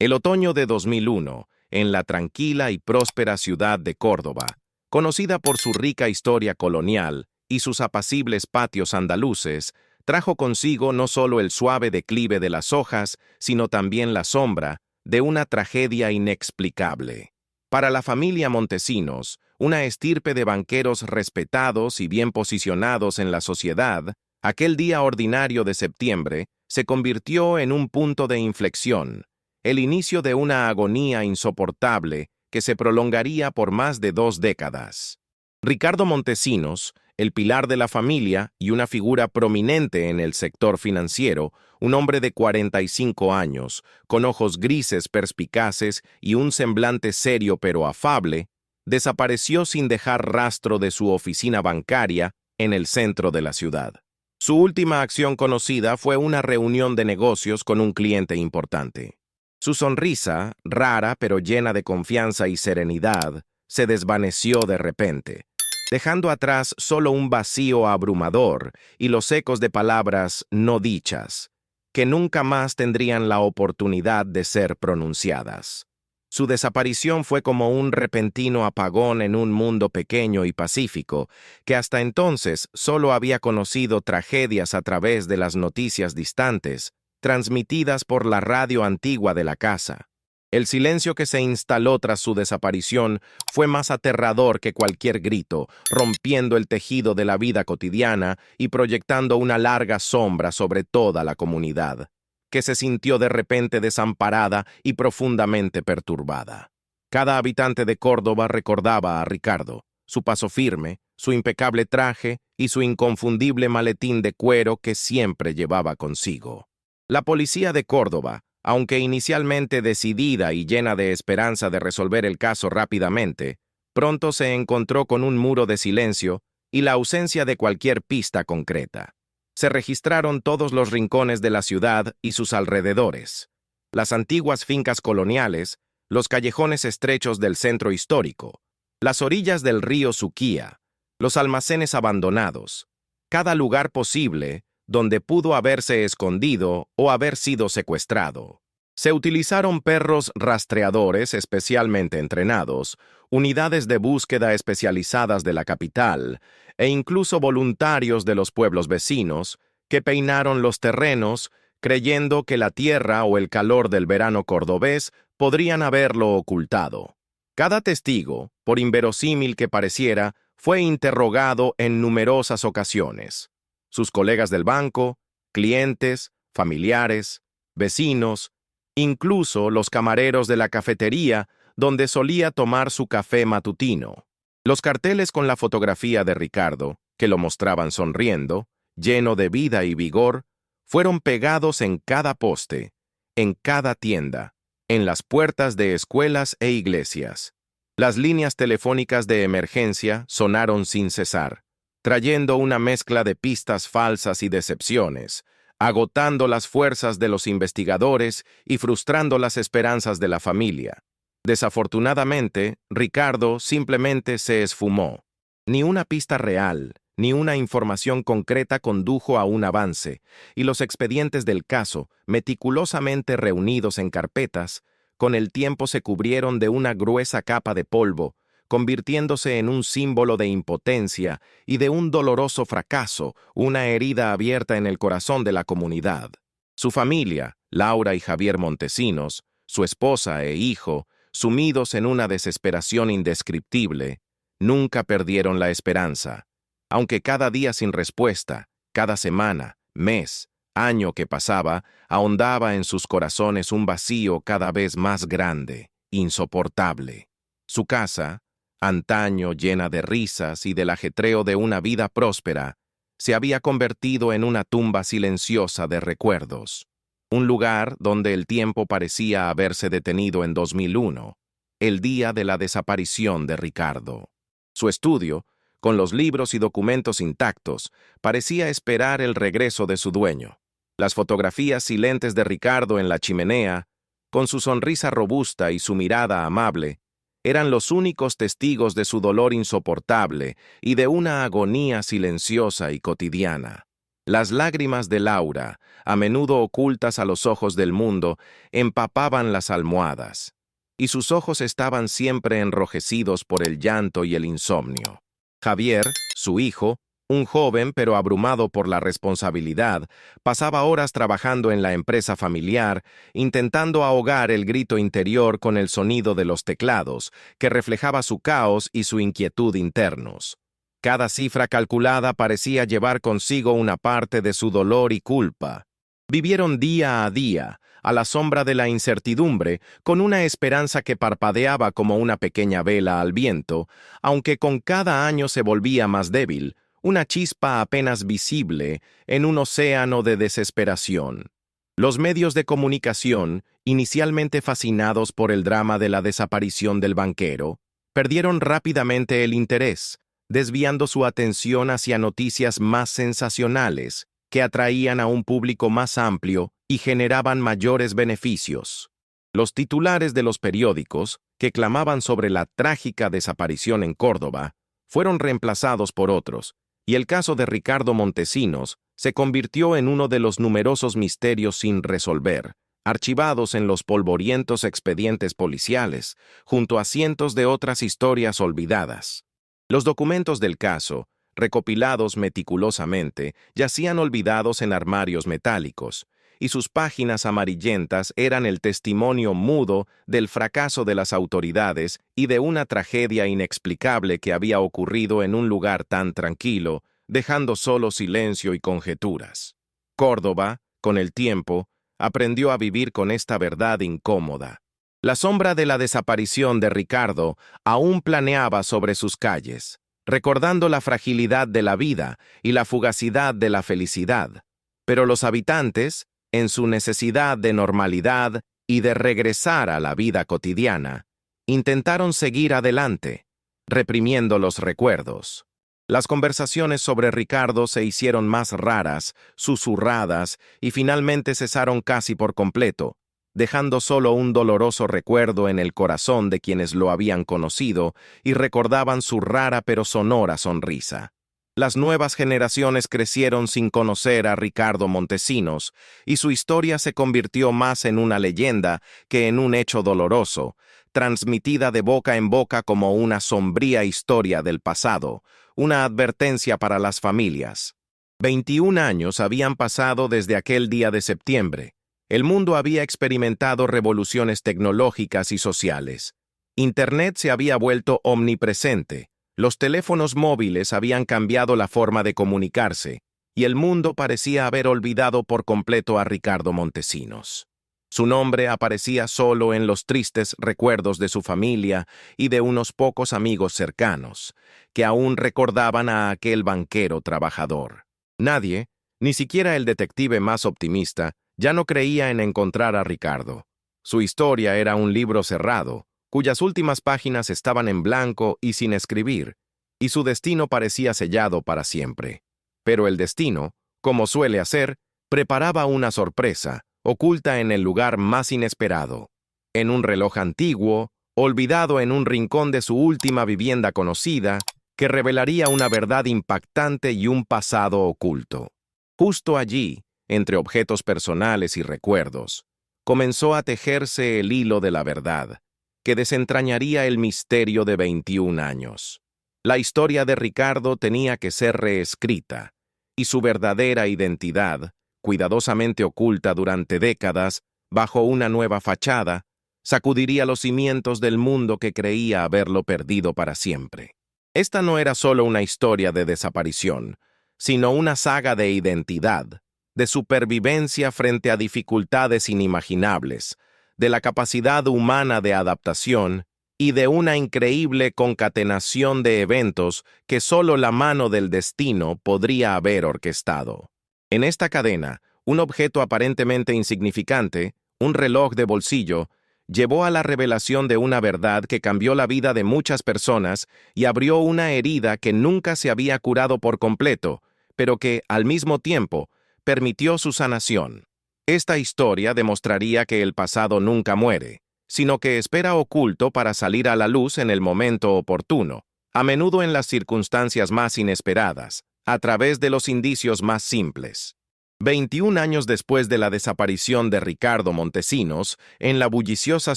El otoño de 2001, en la tranquila y próspera ciudad de Córdoba, conocida por su rica historia colonial y sus apacibles patios andaluces, trajo consigo no solo el suave declive de las hojas, sino también la sombra de una tragedia inexplicable. Para la familia Montesinos, una estirpe de banqueros respetados y bien posicionados en la sociedad, aquel día ordinario de septiembre se convirtió en un punto de inflexión, el inicio de una agonía insoportable que se prolongaría por más de 2 décadas. Ricardo Montesinos, el pilar de la familia y una figura prominente en el sector financiero, un hombre de 45 años, con ojos grises perspicaces y un semblante serio pero afable, desapareció sin dejar rastro de su oficina bancaria en el centro de la ciudad. Su última acción conocida fue una reunión de negocios con un cliente importante. Su sonrisa, rara pero llena de confianza y serenidad, se desvaneció de repente, dejando atrás solo un vacío abrumador y los ecos de palabras no dichas, que nunca más tendrían la oportunidad de ser pronunciadas. Su desaparición fue como un repentino apagón en un mundo pequeño y pacífico, que hasta entonces solo había conocido tragedias a través de las noticias distantes, transmitidas por la radio antigua de la casa. El silencio que se instaló tras su desaparición fue más aterrador que cualquier grito, rompiendo el tejido de la vida cotidiana y proyectando una larga sombra sobre toda la comunidad, que se sintió de repente desamparada y profundamente perturbada. Cada habitante de Córdoba recordaba a Ricardo, su paso firme, su impecable traje y su inconfundible maletín de cuero que siempre llevaba consigo. La policía de Córdoba, aunque inicialmente decidida y llena de esperanza de resolver el caso rápidamente, pronto se encontró con un muro de silencio y la ausencia de cualquier pista concreta. Se registraron todos los rincones de la ciudad y sus alrededores, las antiguas fincas coloniales, los callejones estrechos del centro histórico, las orillas del río Suquía, los almacenes abandonados, cada lugar posible donde pudo haberse escondido o haber sido secuestrado. Se utilizaron perros rastreadores especialmente entrenados, unidades de búsqueda especializadas de la capital e incluso voluntarios de los pueblos vecinos que peinaron los terrenos creyendo que la tierra o el calor del verano cordobés podrían haberlo ocultado. Cada testigo, por inverosímil que pareciera, fue interrogado en numerosas ocasiones. Sus colegas del banco, clientes, familiares, vecinos, incluso los camareros de la cafetería donde solía tomar su café matutino. Los carteles con la fotografía de Ricardo, que lo mostraban sonriendo, lleno de vida y vigor, fueron pegados en cada poste, en cada tienda, en las puertas de escuelas e iglesias. Las líneas telefónicas de emergencia sonaron sin cesar, trayendo una mezcla de pistas falsas y decepciones, agotando las fuerzas de los investigadores y frustrando las esperanzas de la familia. Desafortunadamente, Ricardo simplemente se esfumó. Ni una pista real, ni una información concreta condujo a un avance, y los expedientes del caso, meticulosamente reunidos en carpetas, con el tiempo se cubrieron de una gruesa capa de polvo, convirtiéndose en un símbolo de impotencia y de un doloroso fracaso, una herida abierta en el corazón de la comunidad. Su familia, Laura y Javier Montesinos, su esposa e hijo, sumidos en una desesperación indescriptible, nunca perdieron la esperanza, aunque cada día sin respuesta, cada semana, mes, año que pasaba, ahondaba en sus corazones un vacío cada vez más grande, insoportable. Su casa, antaño llena de risas y del ajetreo de una vida próspera, se había convertido en una tumba silenciosa de recuerdos. Un lugar donde el tiempo parecía haberse detenido en 2001, el día de la desaparición de Ricardo. Su estudio, con los libros y documentos intactos, parecía esperar el regreso de su dueño. Las fotografías silentes de Ricardo en la chimenea, con su sonrisa robusta y su mirada amable, eran los únicos testigos de su dolor insoportable y de una agonía silenciosa y cotidiana. Las lágrimas de Laura, a menudo ocultas a los ojos del mundo, empapaban las almohadas, y sus ojos estaban siempre enrojecidos por el llanto y el insomnio. Javier, su hijo, un joven pero abrumado por la responsabilidad, pasaba horas trabajando en la empresa familiar, intentando ahogar el grito interior con el sonido de los teclados, que reflejaba su caos y su inquietud internos. Cada cifra calculada parecía llevar consigo una parte de su dolor y culpa. Vivieron día a día, a la sombra de la incertidumbre, con una esperanza que parpadeaba como una pequeña vela al viento, aunque con cada año se volvía más débil, una chispa apenas visible en un océano de desesperación. Los medios de comunicación, inicialmente fascinados por el drama de la desaparición del banquero, perdieron rápidamente el interés, desviando su atención hacia noticias más sensacionales, que atraían a un público más amplio y generaban mayores beneficios. Los titulares de los periódicos, que clamaban sobre la trágica desaparición en Córdoba, fueron reemplazados por otros, y el caso de Ricardo Montesinos se convirtió en uno de los numerosos misterios sin resolver, archivados en los polvorientos expedientes policiales, junto a cientos de otras historias olvidadas. Los documentos del caso, recopilados meticulosamente, yacían olvidados en armarios metálicos, y sus páginas amarillentas eran el testimonio mudo del fracaso de las autoridades y de una tragedia inexplicable que había ocurrido en un lugar tan tranquilo, dejando solo silencio y conjeturas. Córdoba, con el tiempo, aprendió a vivir con esta verdad incómoda. La sombra de la desaparición de Ricardo aún planeaba sobre sus calles, recordando la fragilidad de la vida y la fugacidad de la felicidad. Pero los habitantes, en su necesidad de normalidad y de regresar a la vida cotidiana, intentaron seguir adelante, reprimiendo los recuerdos. Las conversaciones sobre Ricardo se hicieron más raras, susurradas, y finalmente cesaron casi por completo, dejando solo un doloroso recuerdo en el corazón de quienes lo habían conocido y recordaban su rara pero sonora sonrisa. Las nuevas generaciones crecieron sin conocer a Ricardo Montesinos, y su historia se convirtió más en una leyenda que en un hecho doloroso, transmitida de boca en boca como una sombría historia del pasado, una advertencia para las familias. 21 años habían pasado desde aquel día de septiembre. El mundo había experimentado revoluciones tecnológicas y sociales. Internet se había vuelto omnipresente, los teléfonos móviles habían cambiado la forma de comunicarse, y el mundo parecía haber olvidado por completo a Ricardo Montesinos. Su nombre aparecía solo en los tristes recuerdos de su familia y de unos pocos amigos cercanos, que aún recordaban a aquel banquero trabajador. Nadie, ni siquiera el detective más optimista, ya no creía en encontrar a Ricardo. Su historia era un libro cerrado, cuyas últimas páginas estaban en blanco y sin escribir, y su destino parecía sellado para siempre. Pero el destino, como suele hacer, preparaba una sorpresa, oculta en el lugar más inesperado. En un reloj antiguo, olvidado en un rincón de su última vivienda conocida, que revelaría una verdad impactante y un pasado oculto. Justo allí, entre objetos personales y recuerdos, comenzó a tejerse el hilo de la verdad, que desentrañaría el misterio de 21 años. La historia de Ricardo tenía que ser reescrita, y su verdadera identidad, cuidadosamente oculta durante décadas, bajo una nueva fachada, sacudiría los cimientos del mundo que creía haberlo perdido para siempre. Esta no era solo una historia de desaparición, sino una saga de identidad, de supervivencia frente a dificultades inimaginables, de la capacidad humana de adaptación y de una increíble concatenación de eventos que solo la mano del destino podría haber orquestado. En esta cadena, un objeto aparentemente insignificante, un reloj de bolsillo, llevó a la revelación de una verdad que cambió la vida de muchas personas y abrió una herida que nunca se había curado por completo, pero que, al mismo tiempo, permitió su sanación. Esta historia demostraría que el pasado nunca muere, sino que espera oculto para salir a la luz en el momento oportuno, a menudo en las circunstancias más inesperadas, a través de los indicios más simples. 21 años después de la desaparición de Ricardo Montesinos, en la bulliciosa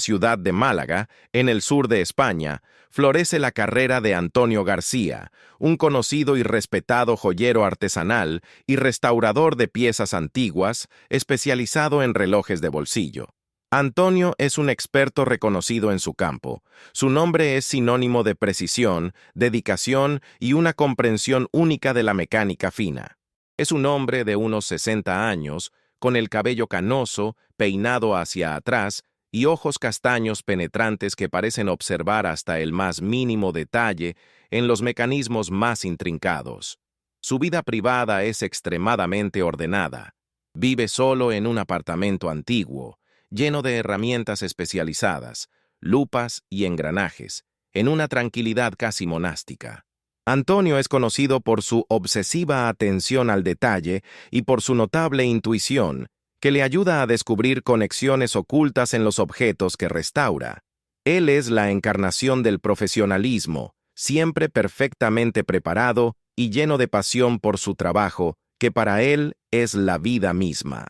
ciudad de Málaga, en el sur de España, florece la carrera de Antonio García, un conocido y respetado joyero artesanal y restaurador de piezas antiguas, especializado en relojes de bolsillo. Antonio es un experto reconocido en su campo. Su nombre es sinónimo de precisión, dedicación y una comprensión única de la mecánica fina. Es un hombre de unos 60 años, con el cabello canoso, peinado hacia atrás y ojos castaños penetrantes que parecen observar hasta el más mínimo detalle en los mecanismos más intrincados. Su vida privada es extremadamente ordenada. Vive solo en un apartamento antiguo, lleno de herramientas especializadas, lupas y engranajes, en una tranquilidad casi monástica. Antonio es conocido por su obsesiva atención al detalle y por su notable intuición, que le ayuda a descubrir conexiones ocultas en los objetos que restaura. Él es la encarnación del profesionalismo, siempre perfectamente preparado y lleno de pasión por su trabajo, que para él es la vida misma.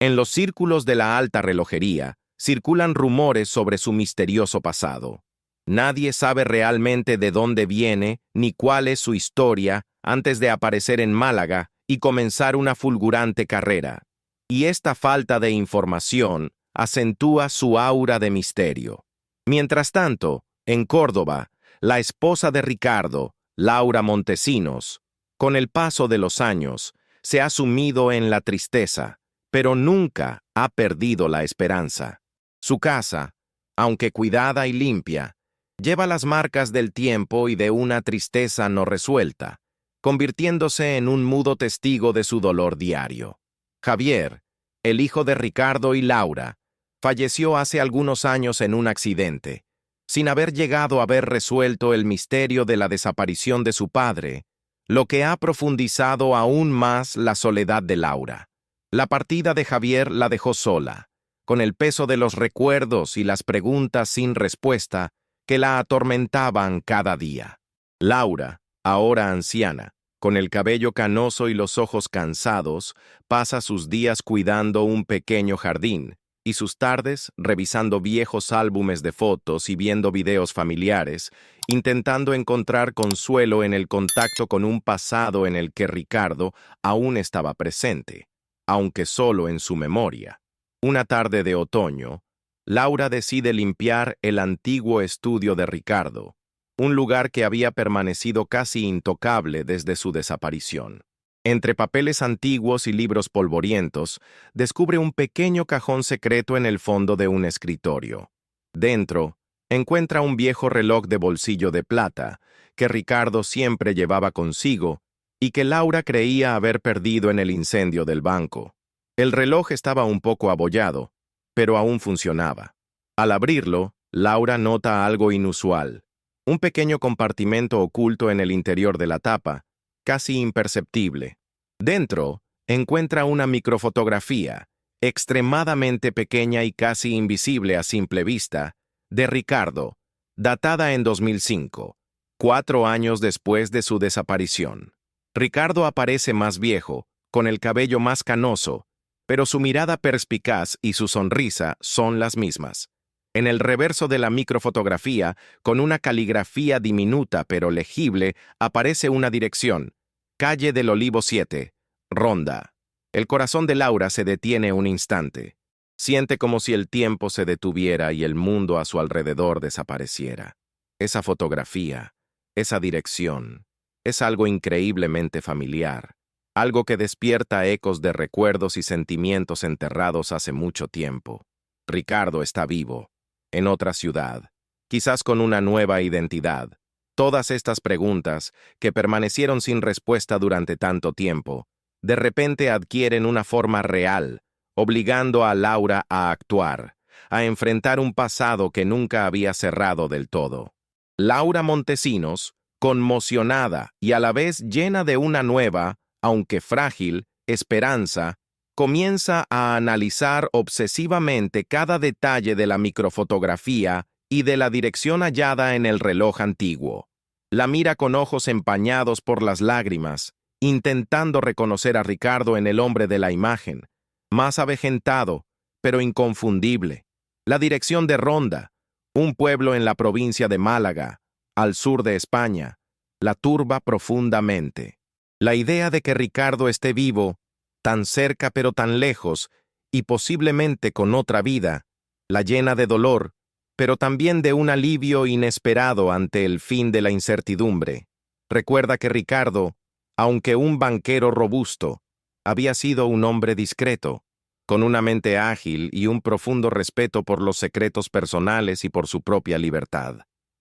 En los círculos de la alta relojería, circulan rumores sobre su misterioso pasado. Nadie sabe realmente de dónde viene ni cuál es su historia antes de aparecer en Málaga y comenzar una fulgurante carrera. Y esta falta de información acentúa su aura de misterio. Mientras tanto, en Córdoba, la esposa de Ricardo, Laura Montesinos, con el paso de los años, se ha sumido en la tristeza, pero nunca ha perdido la esperanza. Su casa, aunque cuidada y limpia, lleva las marcas del tiempo y de una tristeza no resuelta, convirtiéndose en un mudo testigo de su dolor diario. Javier, el hijo de Ricardo y Laura, falleció hace algunos años en un accidente, sin haber llegado a haber resuelto el misterio de la desaparición de su padre, lo que ha profundizado aún más la soledad de Laura. La partida de Javier la dejó sola, con el peso de los recuerdos y las preguntas sin respuesta que la atormentaban cada día. Laura, ahora anciana, con el cabello canoso y los ojos cansados, pasa sus días cuidando un pequeño jardín y sus tardes revisando viejos álbumes de fotos y viendo videos familiares, intentando encontrar consuelo en el contacto con un pasado en el que Ricardo aún estaba presente, aunque solo en su memoria. Una tarde de otoño, Laura decide limpiar el antiguo estudio de Ricardo, un lugar que había permanecido casi intocable desde su desaparición. Entre papeles antiguos y libros polvorientos, descubre un pequeño cajón secreto en el fondo de un escritorio. Dentro, encuentra un viejo reloj de bolsillo de plata, que Ricardo siempre llevaba consigo y que Laura creía haber perdido en el incendio del banco. El reloj estaba un poco abollado, pero aún funcionaba. Al abrirlo, Laura nota algo inusual, un pequeño compartimento oculto en el interior de la tapa, casi imperceptible. Dentro, encuentra una microfotografía, extremadamente pequeña y casi invisible a simple vista, de Ricardo, datada en 2005, 4 años después de su desaparición. Ricardo aparece más viejo, con el cabello más canoso, pero su mirada perspicaz y su sonrisa son las mismas. En el reverso de la microfotografía, con una caligrafía diminuta pero legible, aparece una dirección: Calle del Olivo 7, Ronda. El corazón de Laura se detiene un instante. Siente como si el tiempo se detuviera y el mundo a su alrededor desapareciera. Esa fotografía, esa dirección, es algo increíblemente familiar. Algo que despierta ecos de recuerdos y sentimientos enterrados hace mucho tiempo. Ricardo está vivo, en otra ciudad, quizás con una nueva identidad. Todas estas preguntas, que permanecieron sin respuesta durante tanto tiempo, de repente adquieren una forma real, obligando a Laura a actuar, a enfrentar un pasado que nunca había cerrado del todo. Laura Montesinos, conmocionada y a la vez llena de una nueva, aunque frágil, esperanza, comienza a analizar obsesivamente cada detalle de la microfotografía y de la dirección hallada en el reloj antiguo. La mira con ojos empañados por las lágrimas intentando reconocer a Ricardo en el hombre de la imagen, más avejentado, pero inconfundible. La dirección de Ronda, un pueblo en la provincia de Málaga, al sur de España, la turba profundamente. La idea de que Ricardo esté vivo, tan cerca pero tan lejos, y posiblemente con otra vida, la llena de dolor, pero también de un alivio inesperado ante el fin de la incertidumbre. Recuerda que Ricardo, aunque un banquero robusto, había sido un hombre discreto, con una mente ágil y un profundo respeto por los secretos personales y por su propia libertad.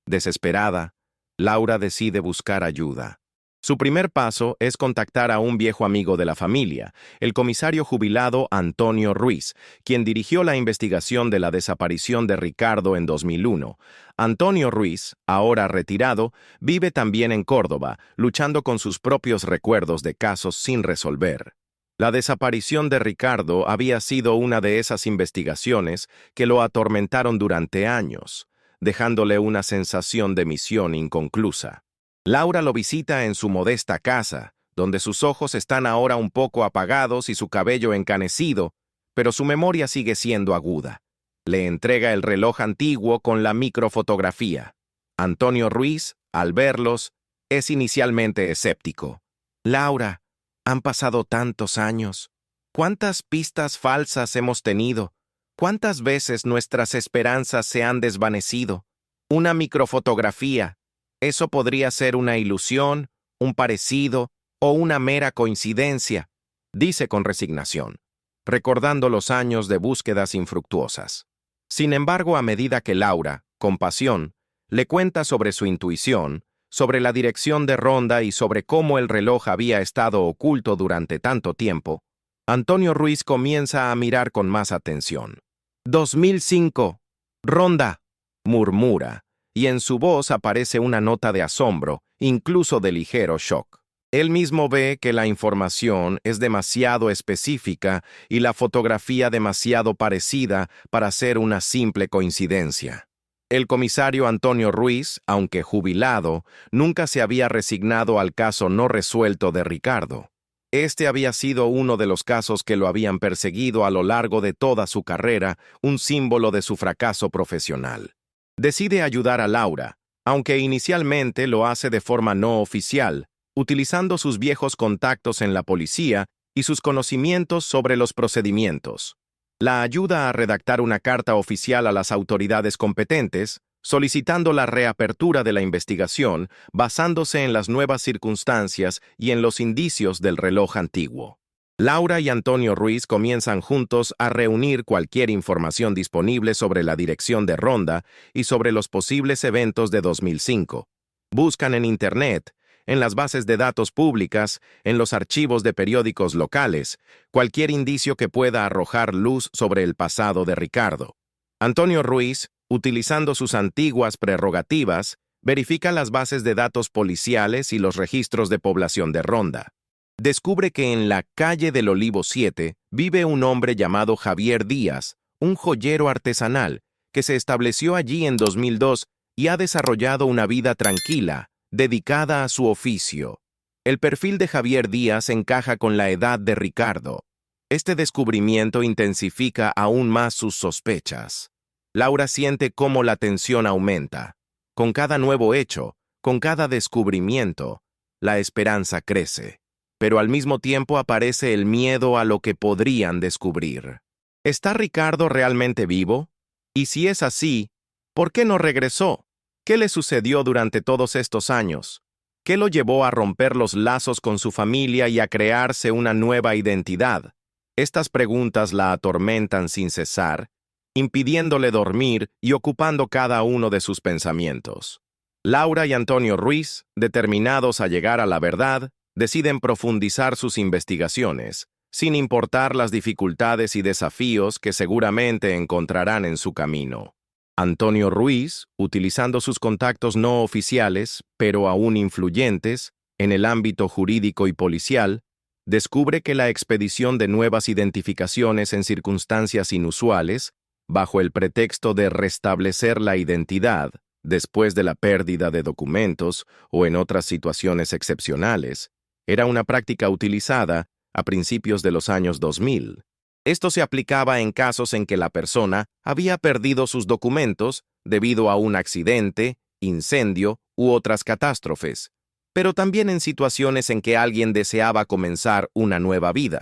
Desesperada, Laura decide buscar ayuda. Su primer paso es contactar a un viejo amigo de la familia, el comisario jubilado Antonio Ruiz, quien dirigió la investigación de la desaparición de Ricardo en 2001. Antonio Ruiz, ahora retirado, vive también en Córdoba, luchando con sus propios recuerdos de casos sin resolver. La desaparición de Ricardo había sido una de esas investigaciones que lo atormentaron durante años, dejándole una sensación de misión inconclusa. Laura lo visita en su modesta casa, donde sus ojos están ahora un poco apagados y su cabello encanecido, pero su memoria sigue siendo aguda. Le entrega el reloj antiguo con la microfotografía. Antonio Ruiz, al verlos, es inicialmente escéptico. Laura, han pasado tantos años. ¿Cuántas pistas falsas hemos tenido? ¿Cuántas veces nuestras esperanzas se han desvanecido? Una microfotografía. Eso podría ser una ilusión, un parecido o una mera coincidencia, dice con resignación, recordando los años de búsquedas infructuosas. Sin embargo, a medida que Laura, con pasión, le cuenta sobre su intuición, sobre la dirección de Ronda y sobre cómo el reloj había estado oculto durante tanto tiempo, Antonio Ruiz comienza a mirar con más atención. 2005. Ronda, murmura, y en su voz aparece una nota de asombro, incluso de ligero shock. Él mismo ve que la información es demasiado específica y la fotografía demasiado parecida para ser una simple coincidencia. El comisario Antonio Ruiz, aunque jubilado, nunca se había resignado al caso no resuelto de Ricardo. Este había sido uno de los casos que lo habían perseguido a lo largo de toda su carrera, un símbolo de su fracaso profesional. Decide ayudar a Laura, aunque inicialmente lo hace de forma no oficial, utilizando sus viejos contactos en la policía y sus conocimientos sobre los procedimientos. La ayuda a redactar una carta oficial a las autoridades competentes, solicitando la reapertura de la investigación basándose en las nuevas circunstancias y en los indicios del reloj antiguo. Laura y Antonio Ruiz comienzan juntos a reunir cualquier información disponible sobre la dirección de Ronda y sobre los posibles eventos de 2005. Buscan en Internet, en las bases de datos públicas, en los archivos de periódicos locales, cualquier indicio que pueda arrojar luz sobre el pasado de Ricardo. Antonio Ruiz, utilizando sus antiguas prerrogativas, verifica las bases de datos policiales y los registros de población de Ronda. Descubre que en la calle del Olivo 7 vive un hombre llamado Javier Díaz, un joyero artesanal, que se estableció allí en 2002 y ha desarrollado una vida tranquila, dedicada a su oficio. El perfil de Javier Díaz encaja con la edad de Ricardo. Este descubrimiento intensifica aún más sus sospechas. Laura siente cómo la tensión aumenta. Con cada nuevo hecho, con cada descubrimiento, la esperanza crece. Pero al mismo tiempo aparece el miedo a lo que podrían descubrir. ¿Está Ricardo realmente vivo? Y si es así, ¿por qué no regresó? ¿Qué le sucedió durante todos estos años? ¿Qué lo llevó a romper los lazos con su familia y a crearse una nueva identidad? Estas preguntas la atormentan sin cesar, impidiéndole dormir y ocupando cada uno de sus pensamientos. Laura y Antonio Ruiz, determinados a llegar a la verdad, deciden profundizar sus investigaciones, sin importar las dificultades y desafíos que seguramente encontrarán en su camino. Antonio Ruiz, utilizando sus contactos no oficiales, pero aún influyentes, en el ámbito jurídico y policial, descubre que la expedición de nuevas identificaciones en circunstancias inusuales, bajo el pretexto de restablecer la identidad, después de la pérdida de documentos o en otras situaciones excepcionales, Era una práctica utilizada a principios de los años 2000. Esto se aplicaba en casos en que la persona había perdido sus documentos debido a un accidente, incendio u otras catástrofes, pero también en situaciones en que alguien deseaba comenzar una nueva vida,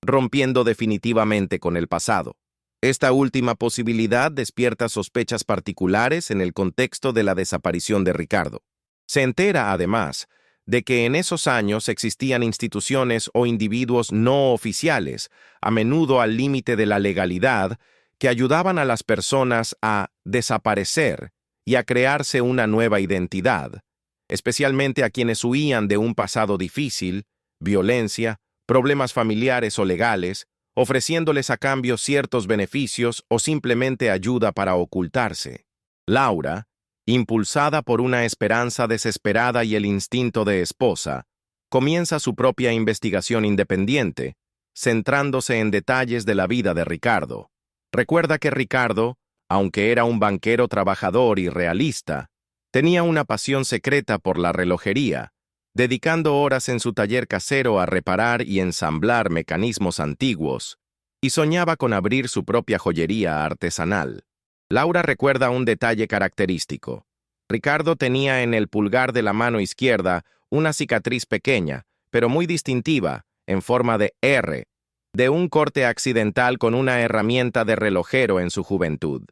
rompiendo definitivamente con el pasado. Esta última posibilidad despierta sospechas particulares en el contexto de la desaparición de Ricardo. Se entera, además, de que en esos años existían instituciones o individuos no oficiales, a menudo al límite de la legalidad, que ayudaban a las personas a desaparecer y a crearse una nueva identidad, especialmente a quienes huían de un pasado difícil, violencia, problemas familiares o legales, ofreciéndoles a cambio ciertos beneficios o simplemente ayuda para ocultarse. Laura, impulsada por una esperanza desesperada y el instinto de esposa, comienza su propia investigación independiente, centrándose en detalles de la vida de Ricardo. Recuerda que Ricardo, aunque era un banquero trabajador y realista, tenía una pasión secreta por la relojería, dedicando horas en su taller casero a reparar y ensamblar mecanismos antiguos, y soñaba con abrir su propia joyería artesanal. Laura recuerda un detalle característico. Ricardo tenía en el pulgar de la mano izquierda una cicatriz pequeña, pero muy distintiva, en forma de R, de un corte accidental con una herramienta de relojero en su juventud.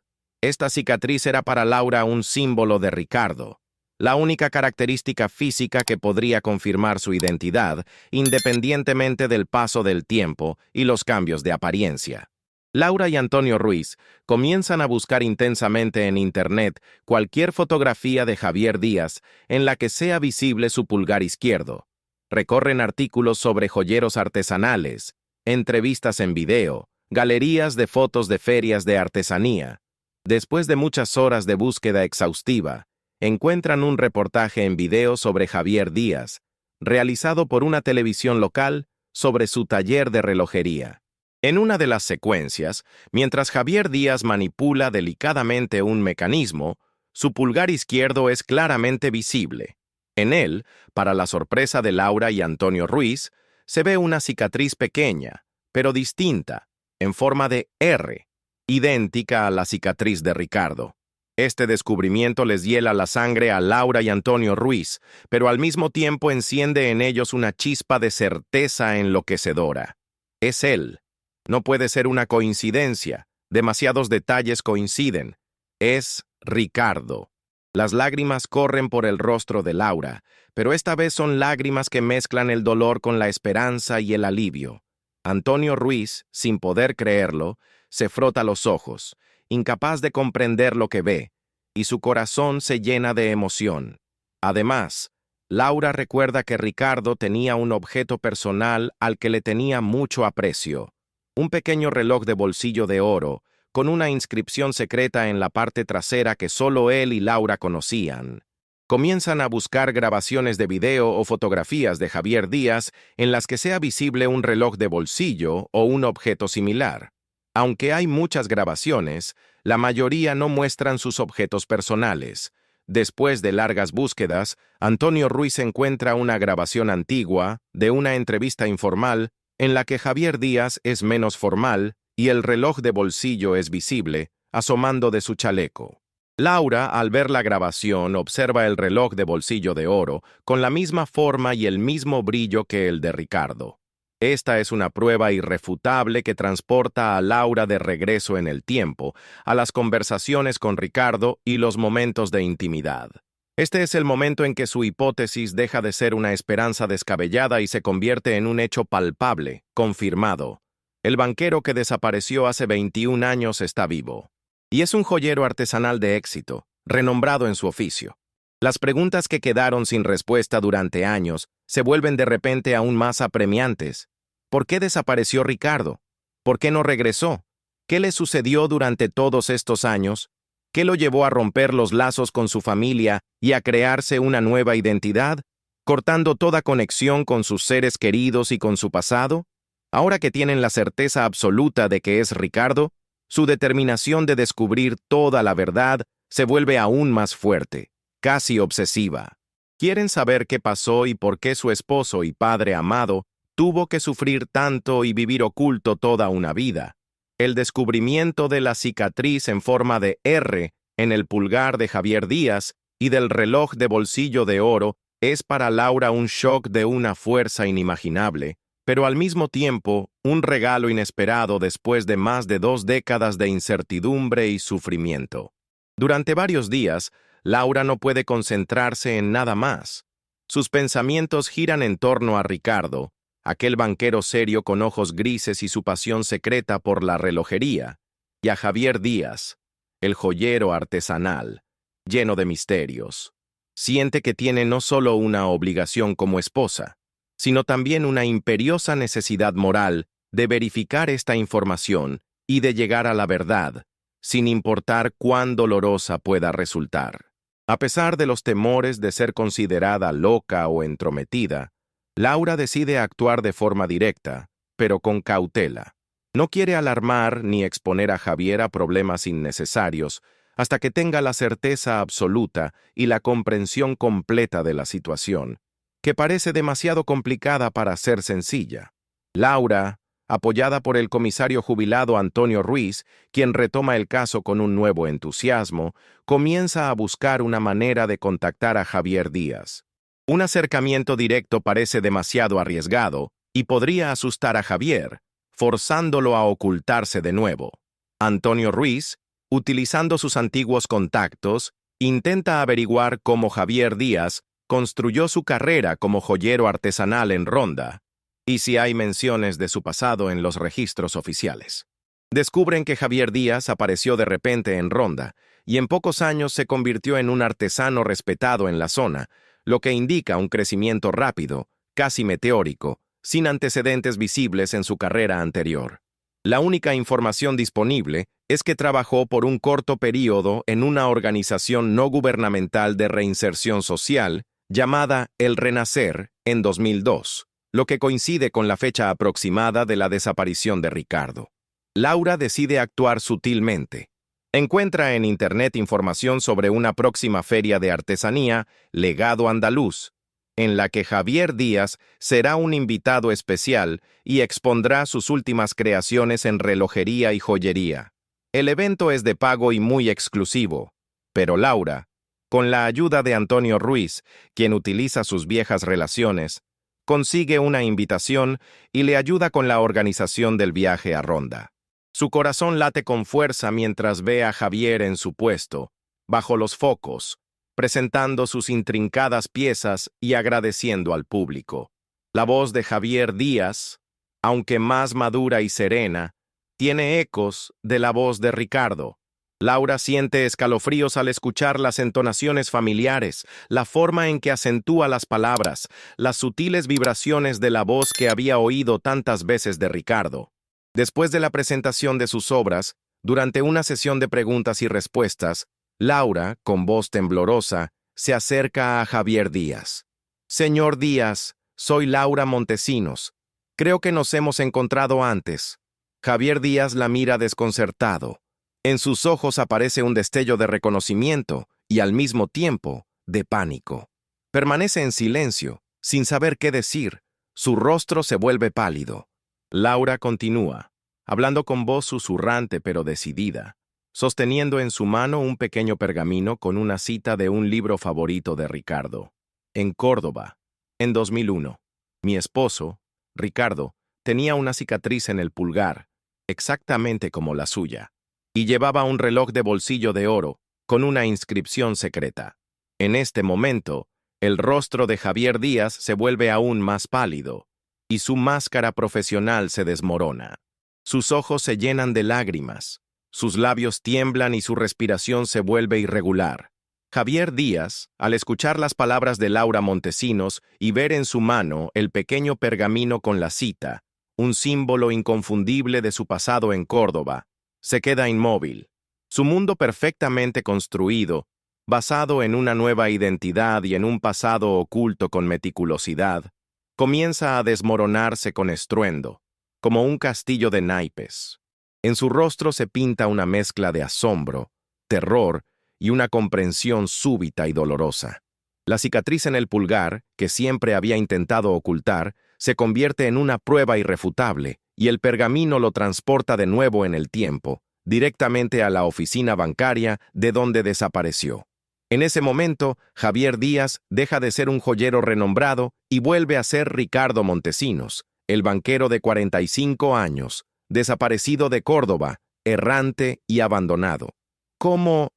Esta cicatriz era para Laura un símbolo de Ricardo, la única característica física que podría confirmar su identidad, independientemente del paso del tiempo y los cambios de apariencia. Laura y Antonio Ruiz comienzan a buscar intensamente en Internet cualquier fotografía de Javier Díaz en la que sea visible su pulgar izquierdo. Recorren artículos sobre joyeros artesanales, entrevistas en video, galerías de fotos de ferias de artesanía. Después de muchas horas de búsqueda exhaustiva, encuentran un reportaje en video sobre Javier Díaz, realizado por una televisión local sobre su taller de relojería. En una de las secuencias, mientras Javier Díaz manipula delicadamente un mecanismo, su pulgar izquierdo es claramente visible. En él, para la sorpresa de Laura y Antonio Ruiz, se ve una cicatriz pequeña, pero distinta, en forma de R, idéntica a la cicatriz de Ricardo. Este descubrimiento les hiela la sangre a Laura y Antonio Ruiz, pero al mismo tiempo enciende en ellos una chispa de certeza enloquecedora. Es él. No puede ser una coincidencia. Demasiados detalles coinciden. Es Ricardo. Las lágrimas corren por el rostro de Laura, pero esta vez son lágrimas que mezclan el dolor con la esperanza y el alivio. Antonio Ruiz, sin poder creerlo, se frota los ojos, incapaz de comprender lo que ve, y su corazón se llena de emoción. Además, Laura recuerda que Ricardo tenía un objeto personal al que le tenía mucho aprecio, un pequeño reloj de bolsillo de oro, con una inscripción secreta en la parte trasera que solo él y Laura conocían. Comienzan a buscar grabaciones de video o fotografías de Javier Díaz en las que sea visible un reloj de bolsillo o un objeto similar. Aunque hay muchas grabaciones, la mayoría no muestran sus objetos personales. Después de largas búsquedas, Antonio Ruiz encuentra una grabación antigua de una entrevista informal en la que Javier Díaz es menos formal y el reloj de bolsillo es visible, asomando de su chaleco. Laura, al ver la grabación, observa el reloj de bolsillo de oro con la misma forma y el mismo brillo que el de Ricardo. Esta es una prueba irrefutable que transporta a Laura de regreso en el tiempo, a las conversaciones con Ricardo y los momentos de intimidad. Este es el momento en que su hipótesis deja de ser una esperanza descabellada y se convierte en un hecho palpable, confirmado. El banquero que desapareció hace 21 años está vivo. Y es un joyero artesanal de éxito, renombrado en su oficio. Las preguntas que quedaron sin respuesta durante años se vuelven de repente aún más apremiantes. ¿Por qué desapareció Ricardo? ¿Por qué no regresó? ¿Qué le sucedió durante todos estos años? ¿Qué lo llevó a romper los lazos con su familia y a crearse una nueva identidad, cortando toda conexión con sus seres queridos y con su pasado? Ahora que tienen la certeza absoluta de que es Ricardo, su determinación de descubrir toda la verdad se vuelve aún más fuerte, casi obsesiva. Quieren saber qué pasó y por qué su esposo y padre amado tuvo que sufrir tanto y vivir oculto toda una vida. El descubrimiento de la cicatriz en forma de R en el pulgar de Javier Díaz y del reloj de bolsillo de oro es para Laura un shock de una fuerza inimaginable, pero al mismo tiempo un regalo inesperado después de más de 2 décadas de incertidumbre y sufrimiento. Durante varios días, Laura no puede concentrarse en nada más. Sus pensamientos giran en torno a Ricardo, aquel banquero serio con ojos grises y su pasión secreta por la relojería, y a Javier Díaz, el joyero artesanal, lleno de misterios. Siente que tiene no solo una obligación como esposa, sino también una imperiosa necesidad moral de verificar esta información y de llegar a la verdad, sin importar cuán dolorosa pueda resultar. A pesar de los temores de ser considerada loca o entrometida, Laura decide actuar de forma directa, pero con cautela. No quiere alarmar ni exponer a Javier a problemas innecesarios hasta que tenga la certeza absoluta y la comprensión completa de la situación, que parece demasiado complicada para ser sencilla. Laura, apoyada por el comisario jubilado Antonio Ruiz, quien retoma el caso con un nuevo entusiasmo, comienza a buscar una manera de contactar a Javier Díaz. Un acercamiento directo parece demasiado arriesgado y podría asustar a Javier, forzándolo a ocultarse de nuevo. Antonio Ruiz, utilizando sus antiguos contactos, intenta averiguar cómo Javier Díaz construyó su carrera como joyero artesanal en Ronda, y si hay menciones de su pasado en los registros oficiales. Descubren que Javier Díaz apareció de repente en Ronda, y en pocos años se convirtió en un artesano respetado en la zona, lo que indica un crecimiento rápido, casi meteórico, sin antecedentes visibles en su carrera anterior. La única información disponible es que trabajó por un corto período en una organización no gubernamental de reinserción social llamada El Renacer en 2002, lo que coincide con la fecha aproximada de la desaparición de Ricardo. Laura decide actuar sutilmente. Encuentra en Internet información sobre una próxima feria de artesanía, Legado Andaluz, en la que Javier Díaz será un invitado especial y expondrá sus últimas creaciones en relojería y joyería. El evento es de pago y muy exclusivo, pero Laura, con la ayuda de Antonio Ruiz, quien utiliza sus viejas relaciones, consigue una invitación y le ayuda con la organización del viaje a Ronda. Su corazón late con fuerza mientras ve a Javier en su puesto, bajo los focos, presentando sus intrincadas piezas y agradeciendo al público. La voz de Javier Díaz, aunque más madura y serena, tiene ecos de la voz de Ricardo. Laura siente escalofríos al escuchar las entonaciones familiares, la forma en que acentúa las palabras, las sutiles vibraciones de la voz que había oído tantas veces de Ricardo. Después de la presentación de sus obras, durante una sesión de preguntas y respuestas, Laura, con voz temblorosa, se acerca a Javier Díaz. «Señor Díaz, soy Laura Montesinos. Creo que nos hemos encontrado antes». Javier Díaz la mira desconcertado. En sus ojos aparece un destello de reconocimiento y, al mismo tiempo, de pánico. Permanece en silencio, sin saber qué decir. Su rostro se vuelve pálido. Laura continúa, hablando con voz susurrante pero decidida, sosteniendo en su mano un pequeño pergamino con una cita de un libro favorito de Ricardo. En Córdoba, en 2001, mi esposo, Ricardo, tenía una cicatriz en el pulgar, exactamente como la suya, y llevaba un reloj de bolsillo de oro con una inscripción secreta. En este momento, el rostro de Javier Díaz se vuelve aún más pálido, y su máscara profesional se desmorona. Sus ojos se llenan de lágrimas, sus labios tiemblan y su respiración se vuelve irregular. Javier Díaz, al escuchar las palabras de Laura Montesinos y ver en su mano el pequeño pergamino con la cita, un símbolo inconfundible de su pasado en Córdoba, se queda inmóvil. Su mundo perfectamente construido, basado en una nueva identidad y en un pasado oculto con meticulosidad, comienza a desmoronarse con estruendo, como un castillo de naipes. En su rostro se pinta una mezcla de asombro, terror y una comprensión súbita y dolorosa. La cicatriz en el pulgar, que siempre había intentado ocultar, se convierte en una prueba irrefutable, y el pergamino lo transporta de nuevo en el tiempo, directamente a la oficina bancaria de donde desapareció. En ese momento, Javier Díaz deja de ser un joyero renombrado y vuelve a ser Ricardo Montesinos, el banquero de 45 años, desaparecido de Córdoba, errante y abandonado. ¿Cómo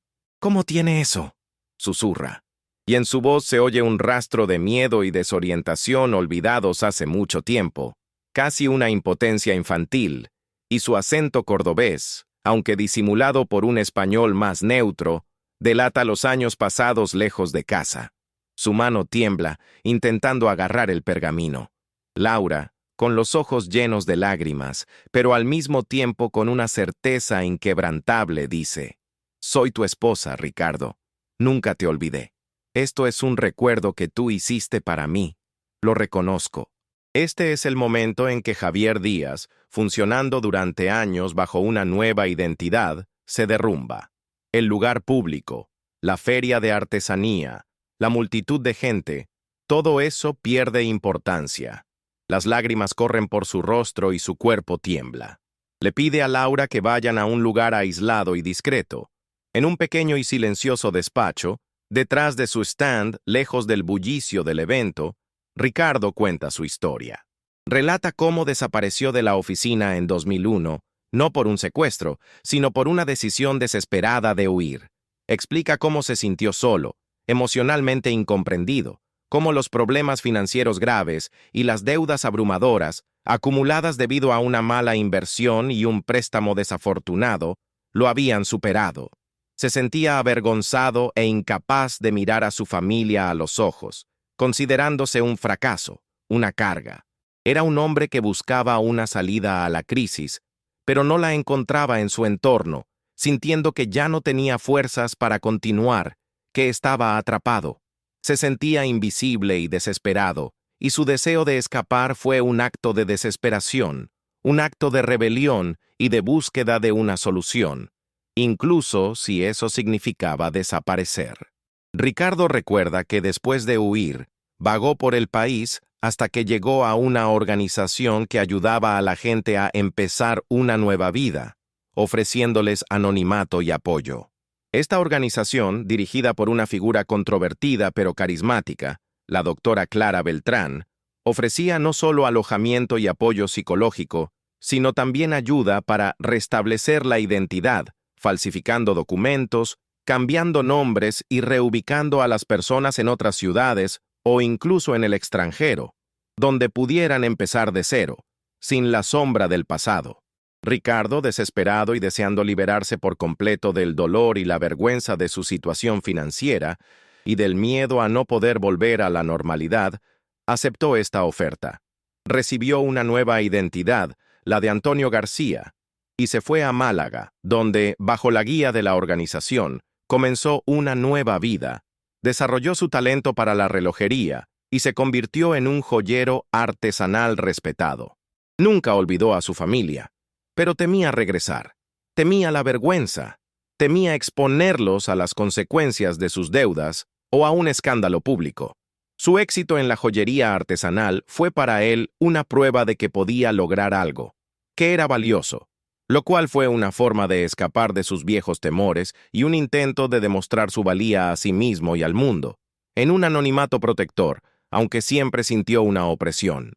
tiene eso?, susurra. Y en su voz se oye un rastro de miedo y desorientación olvidados hace mucho tiempo, casi una impotencia infantil, y su acento cordobés, aunque disimulado por un español más neutro, delata los años pasados lejos de casa. Su mano tiembla, intentando agarrar el pergamino. Laura, con los ojos llenos de lágrimas, pero al mismo tiempo con una certeza inquebrantable, dice: «Soy tu esposa, Ricardo. Nunca te olvidé. Esto es un recuerdo que tú hiciste para mí. Lo reconozco». Este es el momento en que Javier Díaz, funcionando durante años bajo una nueva identidad, se derrumba. El lugar público, la feria de artesanía, la multitud de gente, todo eso pierde importancia. Las lágrimas corren por su rostro y su cuerpo tiembla. Le pide a Laura que vayan a un lugar aislado y discreto. En un pequeño y silencioso despacho, detrás de su stand, lejos del bullicio del evento, Ricardo cuenta su historia. Relata cómo desapareció de la oficina en 2001, no por un secuestro, sino por una decisión desesperada de huir. Explica cómo se sintió solo, emocionalmente incomprendido, cómo los problemas financieros graves y las deudas abrumadoras, acumuladas debido a una mala inversión y un préstamo desafortunado, lo habían superado. Se sentía avergonzado e incapaz de mirar a su familia a los ojos, considerándose un fracaso, una carga. Era un hombre que buscaba una salida a la crisis, pero no la encontraba en su entorno, sintiendo que ya no tenía fuerzas para continuar, que estaba atrapado. Se sentía invisible y desesperado, y su deseo de escapar fue un acto de desesperación, un acto de rebelión y de búsqueda de una solución, incluso si eso significaba desaparecer. Ricardo recuerda que después de huir, vagó por el país hasta que llegó a una organización que ayudaba a la gente a empezar una nueva vida, ofreciéndoles anonimato y apoyo. Esta organización, dirigida por una figura controvertida pero carismática, la doctora Clara Beltrán, ofrecía no solo alojamiento y apoyo psicológico, sino también ayuda para restablecer la identidad, falsificando documentos, cambiando nombres y reubicando a las personas en otras ciudades o incluso en el extranjero, donde pudieran empezar de cero, sin la sombra del pasado. Ricardo, desesperado y deseando liberarse por completo del dolor y la vergüenza de su situación financiera y del miedo a no poder volver a la normalidad, aceptó esta oferta. Recibió una nueva identidad, la de Antonio García, y se fue a Málaga, donde, bajo la guía de la organización, comenzó una nueva vida. Desarrolló su talento para la relojería y se convirtió en un joyero artesanal respetado. Nunca olvidó a su familia, pero temía regresar, temía la vergüenza, temía exponerlos a las consecuencias de sus deudas o a un escándalo público. Su éxito en la joyería artesanal fue para él una prueba de que podía lograr algo, que era valioso, lo cual fue una forma de escapar de sus viejos temores y un intento de demostrar su valía a sí mismo y al mundo, en un anonimato protector, aunque siempre sintió una opresión.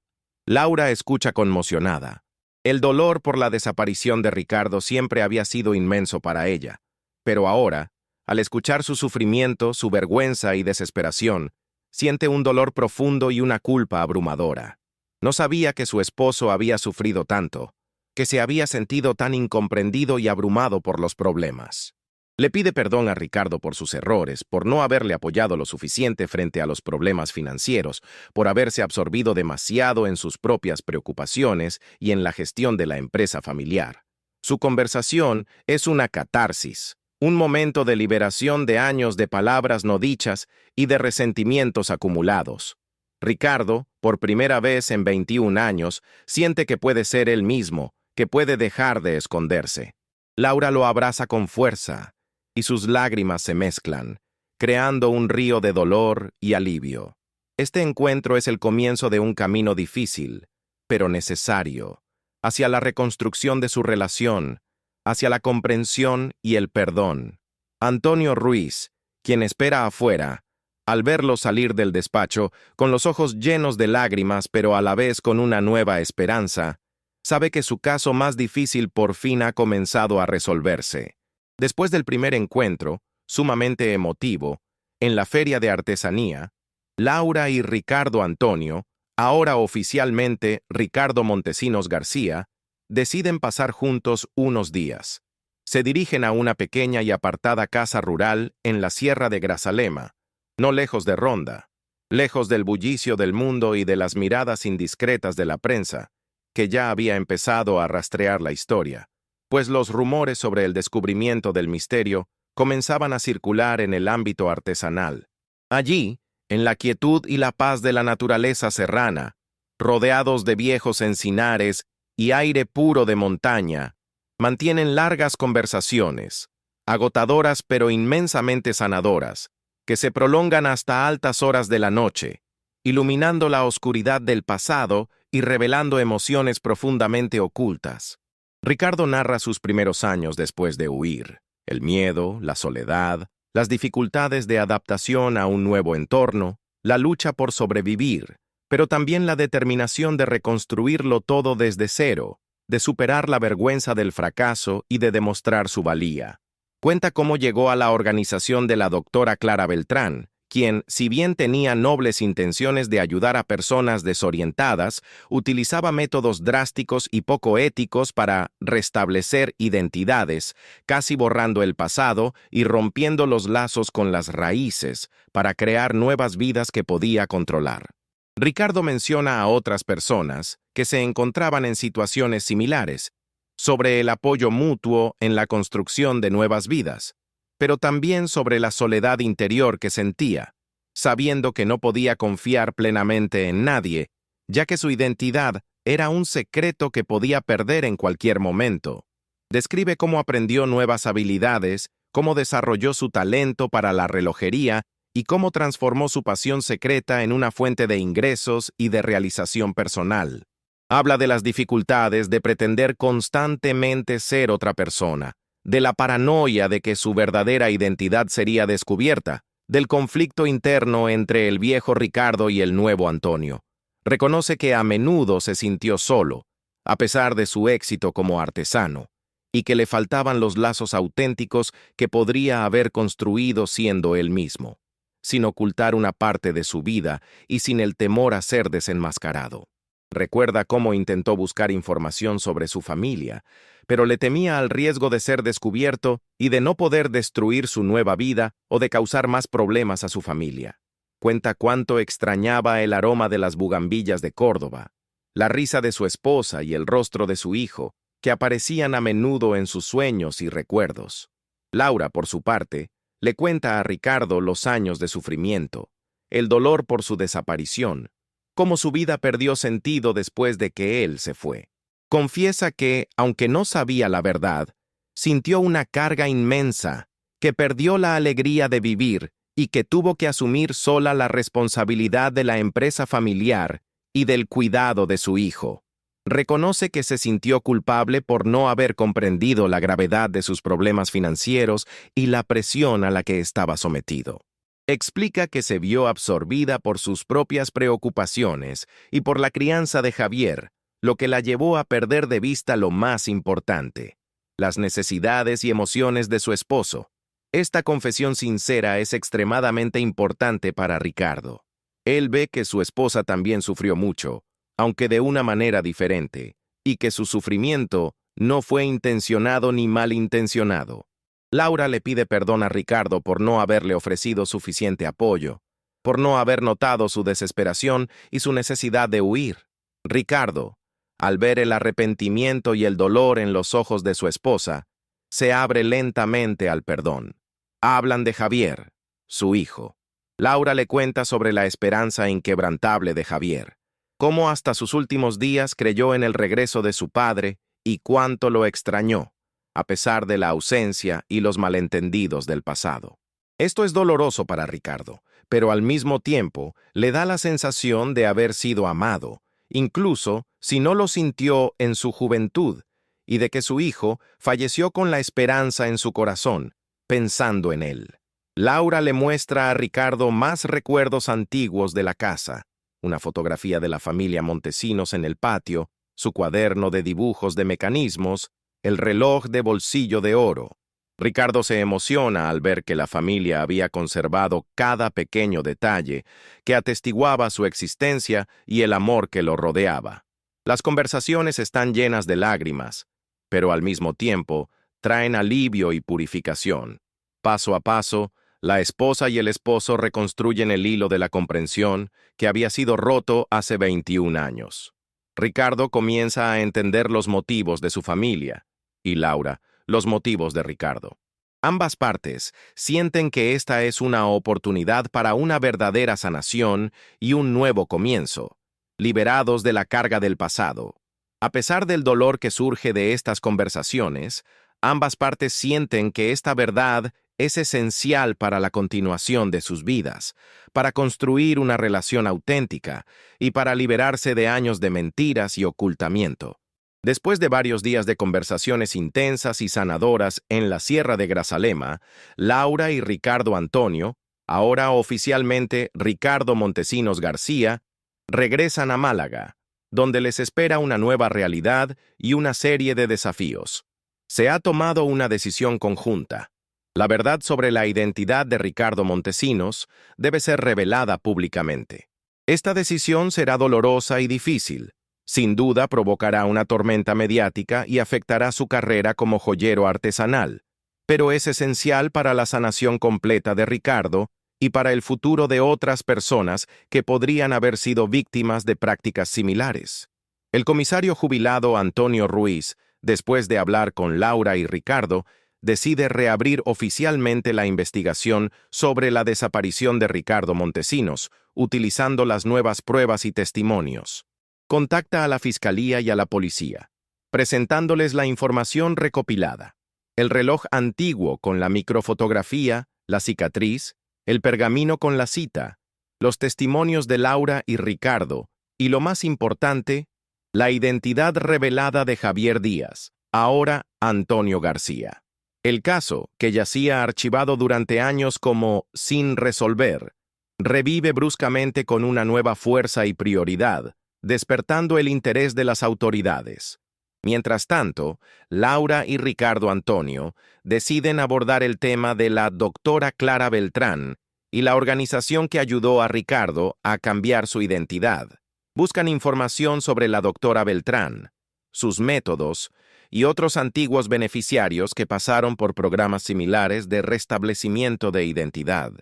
Laura escucha conmocionada. El dolor por la desaparición de Ricardo siempre había sido inmenso para ella, pero ahora, al escuchar su sufrimiento, su vergüenza y desesperación, siente un dolor profundo y una culpa abrumadora. No sabía que su esposo había sufrido tanto, que se había sentido tan incomprendido y abrumado por los problemas. Le pide perdón a Ricardo por sus errores, por no haberle apoyado lo suficiente frente a los problemas financieros, por haberse absorbido demasiado en sus propias preocupaciones y en la gestión de la empresa familiar. Su conversación es una catarsis, un momento de liberación de años de palabras no dichas y de resentimientos acumulados. Ricardo, por primera vez en 21 años, siente que puede ser él mismo, que puede dejar de esconderse. Laura lo abraza con fuerza, y sus lágrimas se mezclan, creando un río de dolor y alivio. Este encuentro es el comienzo de un camino difícil, pero necesario, hacia la reconstrucción de su relación, hacia la comprensión y el perdón. Antonio Ruiz, quien espera afuera, al verlo salir del despacho, con los ojos llenos de lágrimas pero a la vez con una nueva esperanza, sabe que su caso más difícil por fin ha comenzado a resolverse. Después del primer encuentro, sumamente emotivo, en la feria de artesanía, Laura y Ricardo Antonio, ahora oficialmente Ricardo Montesinos García, deciden pasar juntos unos días. Se dirigen a una pequeña y apartada casa rural en la Sierra de Grazalema, no lejos de Ronda, lejos del bullicio del mundo y de las miradas indiscretas de la prensa, que ya había empezado a rastrear la historia, pues los rumores sobre el descubrimiento del misterio comenzaban a circular en el ámbito artesanal. Allí, en la quietud y la paz de la naturaleza serrana, rodeados de viejos encinares y aire puro de montaña, mantienen largas conversaciones, agotadoras pero inmensamente sanadoras, que se prolongan hasta altas horas de la noche, iluminando la oscuridad del pasado y revelando emociones profundamente ocultas. Ricardo narra sus primeros años después de huir, el miedo, la soledad, las dificultades de adaptación a un nuevo entorno, la lucha por sobrevivir, pero también la determinación de reconstruirlo todo desde cero, de superar la vergüenza del fracaso y de demostrar su valía. Cuenta cómo llegó a la organización de la doctora Clara Beltrán, quien, si bien tenía nobles intenciones de ayudar a personas desorientadas, utilizaba métodos drásticos y poco éticos para restablecer identidades, casi borrando el pasado y rompiendo los lazos con las raíces, para crear nuevas vidas que podía controlar. Ricardo menciona a otras personas que se encontraban en situaciones similares, sobre el apoyo mutuo en la construcción de nuevas vidas, pero también sobre la soledad interior que sentía, sabiendo que no podía confiar plenamente en nadie, ya que su identidad era un secreto que podía perder en cualquier momento. Describe cómo aprendió nuevas habilidades, cómo desarrolló su talento para la relojería y cómo transformó su pasión secreta en una fuente de ingresos y de realización personal. Habla de las dificultades de pretender constantemente ser otra persona, de la paranoia de que su verdadera identidad sería descubierta, del conflicto interno entre el viejo Ricardo y el nuevo Antonio. Reconoce que a menudo se sintió solo, a pesar de su éxito como artesano, y que le faltaban los lazos auténticos que podría haber construido siendo él mismo, sin ocultar una parte de su vida y sin el temor a ser desenmascarado. Recuerda cómo intentó buscar información sobre su familia, pero le temía al riesgo de ser descubierto y de no poder destruir su nueva vida o de causar más problemas a su familia. Cuenta cuánto extrañaba el aroma de las bugambillas de Córdoba, la risa de su esposa y el rostro de su hijo, que aparecían a menudo en sus sueños y recuerdos. Laura, por su parte, le cuenta a Ricardo los años de sufrimiento, el dolor por su desaparición, cómo su vida perdió sentido después de que él se fue. Confiesa que, aunque no sabía la verdad, sintió una carga inmensa, que perdió la alegría de vivir y que tuvo que asumir sola la responsabilidad de la empresa familiar y del cuidado de su hijo. Reconoce que se sintió culpable por no haber comprendido la gravedad de sus problemas financieros y la presión a la que estaba sometido. Explica que se vio absorbida por sus propias preocupaciones y por la crianza de Javier, lo que la llevó a perder de vista lo más importante, las necesidades y emociones de su esposo. Esta confesión sincera es extremadamente importante para Ricardo. Él ve que su esposa también sufrió mucho, aunque de una manera diferente, y que su sufrimiento no fue intencionado ni malintencionado. Laura le pide perdón a Ricardo por no haberle ofrecido suficiente apoyo, por no haber notado su desesperación y su necesidad de huir. Ricardo, al ver el arrepentimiento y el dolor en los ojos de su esposa, se abre lentamente al perdón. Hablan de Javier, su hijo. Laura le cuenta sobre la esperanza inquebrantable de Javier, cómo hasta sus últimos días creyó en el regreso de su padre y cuánto lo extrañó, a pesar de la ausencia y los malentendidos del pasado. Esto es doloroso para Ricardo, pero al mismo tiempo le da la sensación de haber sido amado, incluso si no lo sintió en su juventud, y de que su hijo falleció con la esperanza en su corazón, pensando en él. Laura le muestra a Ricardo más recuerdos antiguos de la casa, una fotografía de la familia Montesinos en el patio, su cuaderno de dibujos de mecanismos, el reloj de bolsillo de oro. Ricardo se emociona al ver que la familia había conservado cada pequeño detalle que atestiguaba su existencia y el amor que lo rodeaba. Las conversaciones están llenas de lágrimas, pero al mismo tiempo traen alivio y purificación. Paso a paso, la esposa y el esposo reconstruyen el hilo de la comprensión que había sido roto hace 21 años. Ricardo comienza a entender los motivos de su familia, y Laura, los motivos de Ricardo. Ambas partes sienten que esta es una oportunidad para una verdadera sanación y un nuevo comienzo, liberados de la carga del pasado. A pesar del dolor que surge de estas conversaciones, ambas partes sienten que esta verdad es esencial para la continuación de sus vidas, para construir una relación auténtica y para liberarse de años de mentiras y ocultamiento. Después de varios días de conversaciones intensas y sanadoras en la Sierra de Grazalema, Laura y Ricardo Antonio, ahora oficialmente Ricardo Montesinos García, regresan a Málaga, donde les espera una nueva realidad y una serie de desafíos. Se ha tomado una decisión conjunta. La verdad sobre la identidad de Ricardo Montesinos debe ser revelada públicamente. Esta decisión será dolorosa y difícil. Sin duda provocará una tormenta mediática y afectará su carrera como joyero artesanal, pero es esencial para la sanación completa de Ricardo y para el futuro de otras personas que podrían haber sido víctimas de prácticas similares. El comisario jubilado Antonio Ruiz, después de hablar con Laura y Ricardo, decide reabrir oficialmente la investigación sobre la desaparición de Ricardo Montesinos, utilizando las nuevas pruebas y testimonios. Contacta a la Fiscalía y a la Policía, presentándoles la información recopilada. El reloj antiguo con la microfotografía, la cicatriz, el pergamino con la cita, los testimonios de Laura y Ricardo, y lo más importante, la identidad revelada de Javier Díaz, ahora Antonio García. El caso, que yacía archivado durante años como sin resolver, revive bruscamente con una nueva fuerza y prioridad, despertando el interés de las autoridades. Mientras tanto, Laura y Ricardo Antonio deciden abordar el tema de la doctora Clara Beltrán y la organización que ayudó a Ricardo a cambiar su identidad. Buscan información sobre la doctora Beltrán, sus métodos y otros antiguos beneficiarios que pasaron por programas similares de restablecimiento de identidad.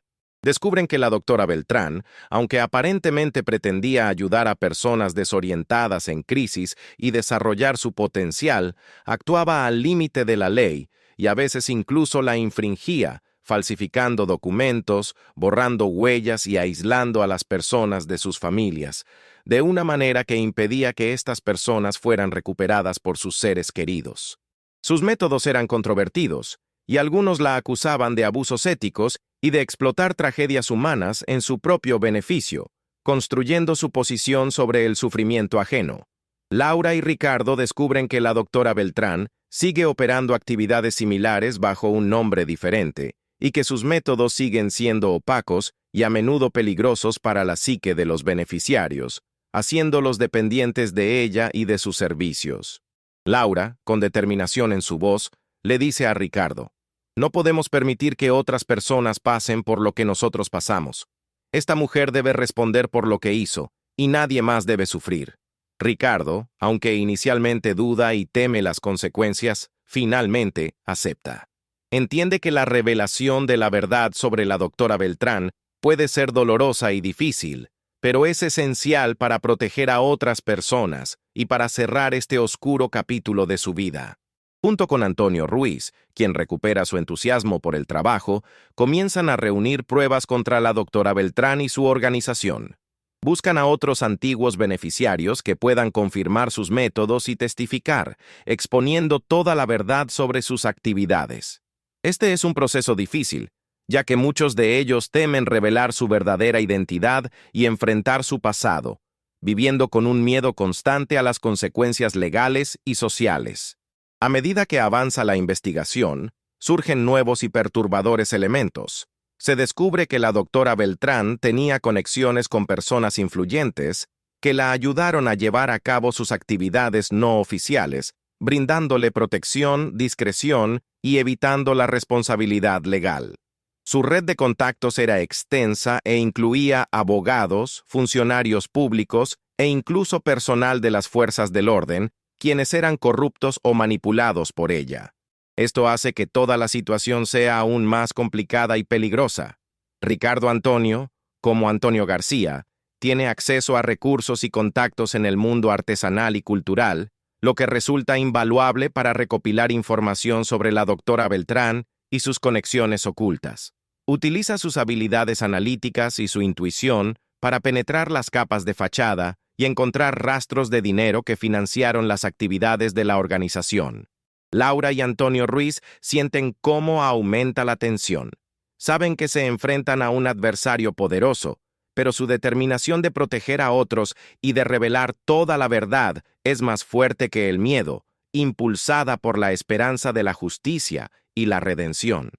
Descubren que la doctora Beltrán, aunque aparentemente pretendía ayudar a personas desorientadas en crisis y desarrollar su potencial, actuaba al límite de la ley y a veces incluso la infringía, falsificando documentos, borrando huellas y aislando a las personas de sus familias, de una manera que impedía que estas personas fueran recuperadas por sus seres queridos. Sus métodos eran controvertidos, y algunos la acusaban de abusos éticos y de explotar tragedias humanas en su propio beneficio, construyendo su posición sobre el sufrimiento ajeno. Laura y Ricardo descubren que la doctora Beltrán sigue operando actividades similares bajo un nombre diferente, y que sus métodos siguen siendo opacos y a menudo peligrosos para la psique de los beneficiarios, haciéndolos dependientes de ella y de sus servicios. Laura, con determinación en su voz, le dice a Ricardo: «No podemos permitir que otras personas pasen por lo que nosotros pasamos. Esta mujer debe responder por lo que hizo, y nadie más debe sufrir». Ricardo, aunque inicialmente duda y teme las consecuencias, finalmente acepta. Entiende que la revelación de la verdad sobre la doctora Beltrán puede ser dolorosa y difícil, pero es esencial para proteger a otras personas y para cerrar este oscuro capítulo de su vida. Junto con Antonio Ruiz, quien recupera su entusiasmo por el trabajo, comienzan a reunir pruebas contra la doctora Beltrán y su organización. Buscan a otros antiguos beneficiarios que puedan confirmar sus métodos y testificar, exponiendo toda la verdad sobre sus actividades. Este es un proceso difícil, ya que muchos de ellos temen revelar su verdadera identidad y enfrentar su pasado, viviendo con un miedo constante a las consecuencias legales y sociales. A medida que avanza la investigación, surgen nuevos y perturbadores elementos. Se descubre que la doctora Beltrán tenía conexiones con personas influyentes que la ayudaron a llevar a cabo sus actividades no oficiales, brindándole protección, discreción y evitando la responsabilidad legal. Su red de contactos era extensa e incluía abogados, funcionarios públicos e incluso personal de las fuerzas del orden, quienes eran corruptos o manipulados por ella. Esto hace que toda la situación sea aún más complicada y peligrosa. Ricardo Antonio, como Antonio García, tiene acceso a recursos y contactos en el mundo artesanal y cultural, lo que resulta invaluable para recopilar información sobre la doctora Beltrán y sus conexiones ocultas. Utiliza sus habilidades analíticas y su intuición para penetrar las capas de fachada y encontrar rastros de dinero que financiaron las actividades de la organización. Laura y Antonio Ruiz sienten cómo aumenta la tensión. Saben que se enfrentan a un adversario poderoso, pero su determinación de proteger a otros y de revelar toda la verdad es más fuerte que el miedo, impulsada por la esperanza de la justicia y la redención.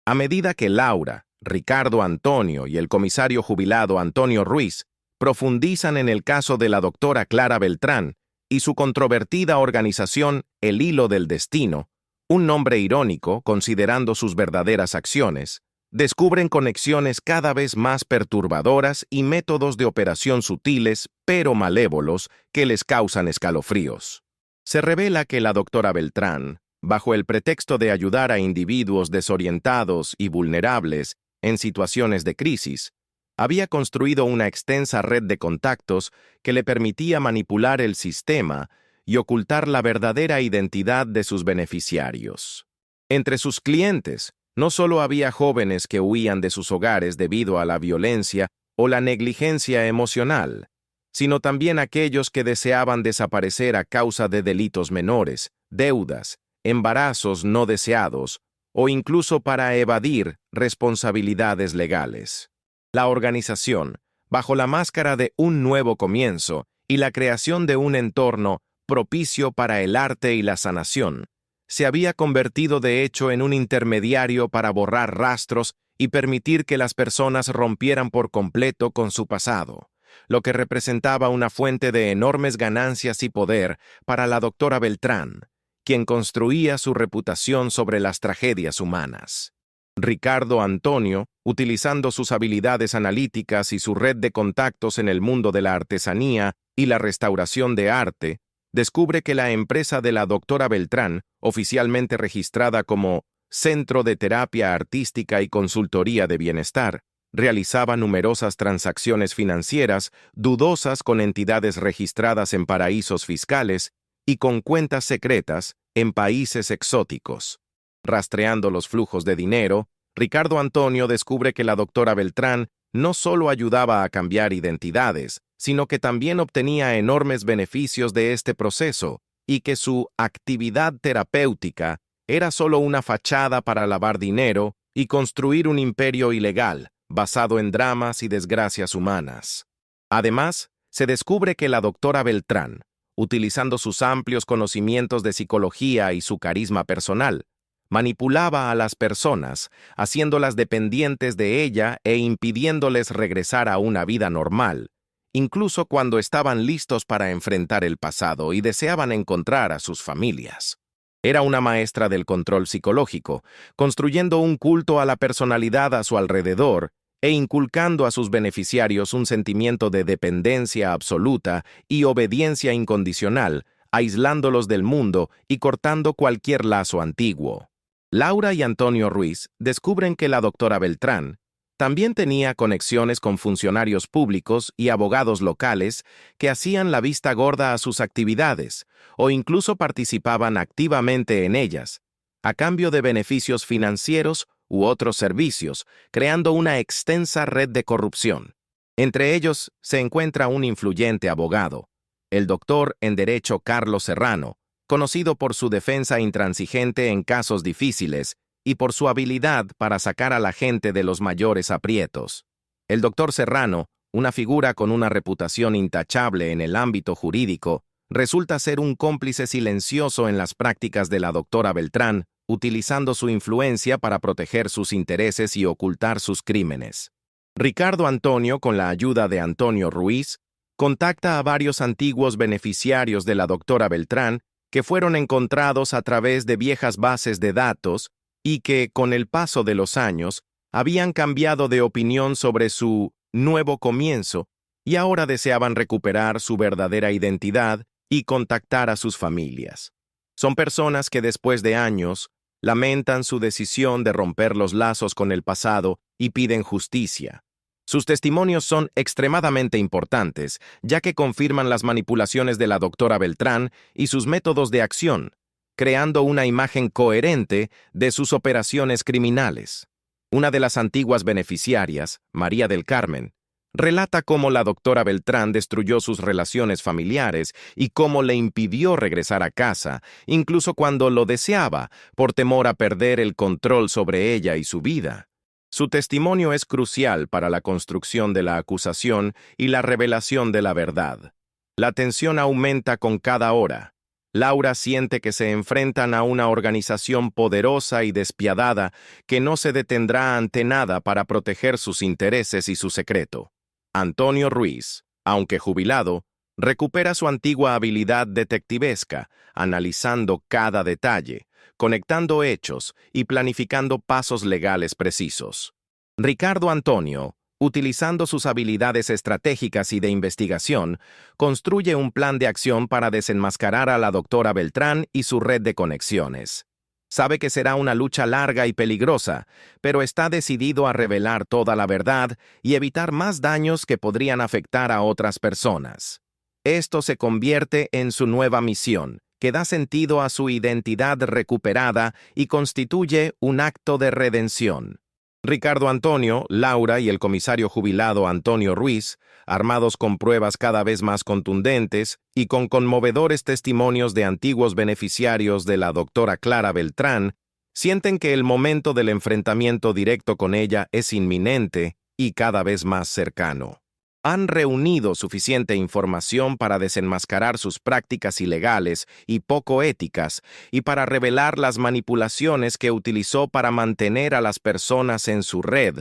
A medida que Laura, Ricardo Antonio y el comisario jubilado Antonio Ruiz profundizan en el caso de la doctora Clara Beltrán y su controvertida organización El Hilo del Destino, un nombre irónico considerando sus verdaderas acciones, descubren conexiones cada vez más perturbadoras y métodos de operación sutiles pero malévolos que les causan escalofríos. Se revela que la doctora Beltrán, bajo el pretexto de ayudar a individuos desorientados y vulnerables en situaciones de crisis, había construido una extensa red de contactos que le permitía manipular el sistema y ocultar la verdadera identidad de sus beneficiarios. Entre sus clientes, no solo había jóvenes que huían de sus hogares debido a la violencia o la negligencia emocional, sino también aquellos que deseaban desaparecer a causa de delitos menores, deudas, embarazos no deseados o incluso para evadir responsabilidades legales. La organización, bajo la máscara de un nuevo comienzo y la creación de un entorno propicio para el arte y la sanación, se había convertido de hecho en un intermediario para borrar rastros y permitir que las personas rompieran por completo con su pasado, lo que representaba una fuente de enormes ganancias y poder para la doctora Beltrán, quien construía su reputación sobre las tragedias humanas. Ricardo Antonio, utilizando sus habilidades analíticas y su red de contactos en el mundo de la artesanía y la restauración de arte, descubre que la empresa de la doctora Beltrán, oficialmente registrada como Centro de Terapia Artística y Consultoría de Bienestar, realizaba numerosas transacciones financieras dudosas con entidades registradas en paraísos fiscales y con cuentas secretas en países exóticos. Rastreando los flujos de dinero, Ricardo Antonio descubre que la doctora Beltrán no solo ayudaba a cambiar identidades, sino que también obtenía enormes beneficios de este proceso y que su actividad terapéutica era solo una fachada para lavar dinero y construir un imperio ilegal basado en dramas y desgracias humanas. Además, se descubre que la doctora Beltrán, utilizando sus amplios conocimientos de psicología y su carisma personal, manipulaba a las personas, haciéndolas dependientes de ella e impidiéndoles regresar a una vida normal, incluso cuando estaban listos para enfrentar el pasado y deseaban encontrar a sus familias. Era una maestra del control psicológico, construyendo un culto a la personalidad a su alrededor e inculcando a sus beneficiarios un sentimiento de dependencia absoluta y obediencia incondicional, aislándolos del mundo y cortando cualquier lazo antiguo. Laura y Antonio Ruiz descubren que la doctora Beltrán también tenía conexiones con funcionarios públicos y abogados locales que hacían la vista gorda a sus actividades o incluso participaban activamente en ellas, a cambio de beneficios financieros u otros servicios, creando una extensa red de corrupción. Entre ellos se encuentra un influyente abogado, el doctor en Derecho Carlos Serrano, conocido por su defensa intransigente en casos difíciles y por su habilidad para sacar a la gente de los mayores aprietos. El doctor Serrano, una figura con una reputación intachable en el ámbito jurídico, resulta ser un cómplice silencioso en las prácticas de la doctora Beltrán, utilizando su influencia para proteger sus intereses y ocultar sus crímenes. Ricardo Antonio, con la ayuda de Antonio Ruiz, contacta a varios antiguos beneficiarios de la doctora Beltrán que fueron encontrados a través de viejas bases de datos y que, con el paso de los años, habían cambiado de opinión sobre su nuevo comienzo y ahora deseaban recuperar su verdadera identidad y contactar a sus familias. Son personas que después de años lamentan su decisión de romper los lazos con el pasado y piden justicia. Sus testimonios son extremadamente importantes, ya que confirman las manipulaciones de la doctora Beltrán y sus métodos de acción, creando una imagen coherente de sus operaciones criminales. Una de las antiguas beneficiarias, María del Carmen, relata cómo la doctora Beltrán destruyó sus relaciones familiares y cómo le impidió regresar a casa, incluso cuando lo deseaba, por temor a perder el control sobre ella y su vida. Su testimonio es crucial para la construcción de la acusación y la revelación de la verdad. La tensión aumenta con cada hora. Laura siente que se enfrentan a una organización poderosa y despiadada que no se detendrá ante nada para proteger sus intereses y su secreto. Antonio Ruiz, aunque jubilado, recupera su antigua habilidad detectivesca, analizando cada detalle, conectando hechos y planificando pasos legales precisos. Ricardo Antonio, utilizando sus habilidades estratégicas y de investigación, construye un plan de acción para desenmascarar a la doctora Beltrán y su red de conexiones. Sabe que será una lucha larga y peligrosa, pero está decidido a revelar toda la verdad y evitar más daños que podrían afectar a otras personas. Esto se convierte en su nueva misión, que da sentido a su identidad recuperada y constituye un acto de redención. Ricardo Antonio, Laura y el comisario jubilado Antonio Ruiz, armados con pruebas cada vez más contundentes y con conmovedores testimonios de antiguos beneficiarios de la doctora Clara Beltrán, sienten que el momento del enfrentamiento directo con ella es inminente y cada vez más cercano. Han reunido suficiente información para desenmascarar sus prácticas ilegales y poco éticas y para revelar las manipulaciones que utilizó para mantener a las personas en su red,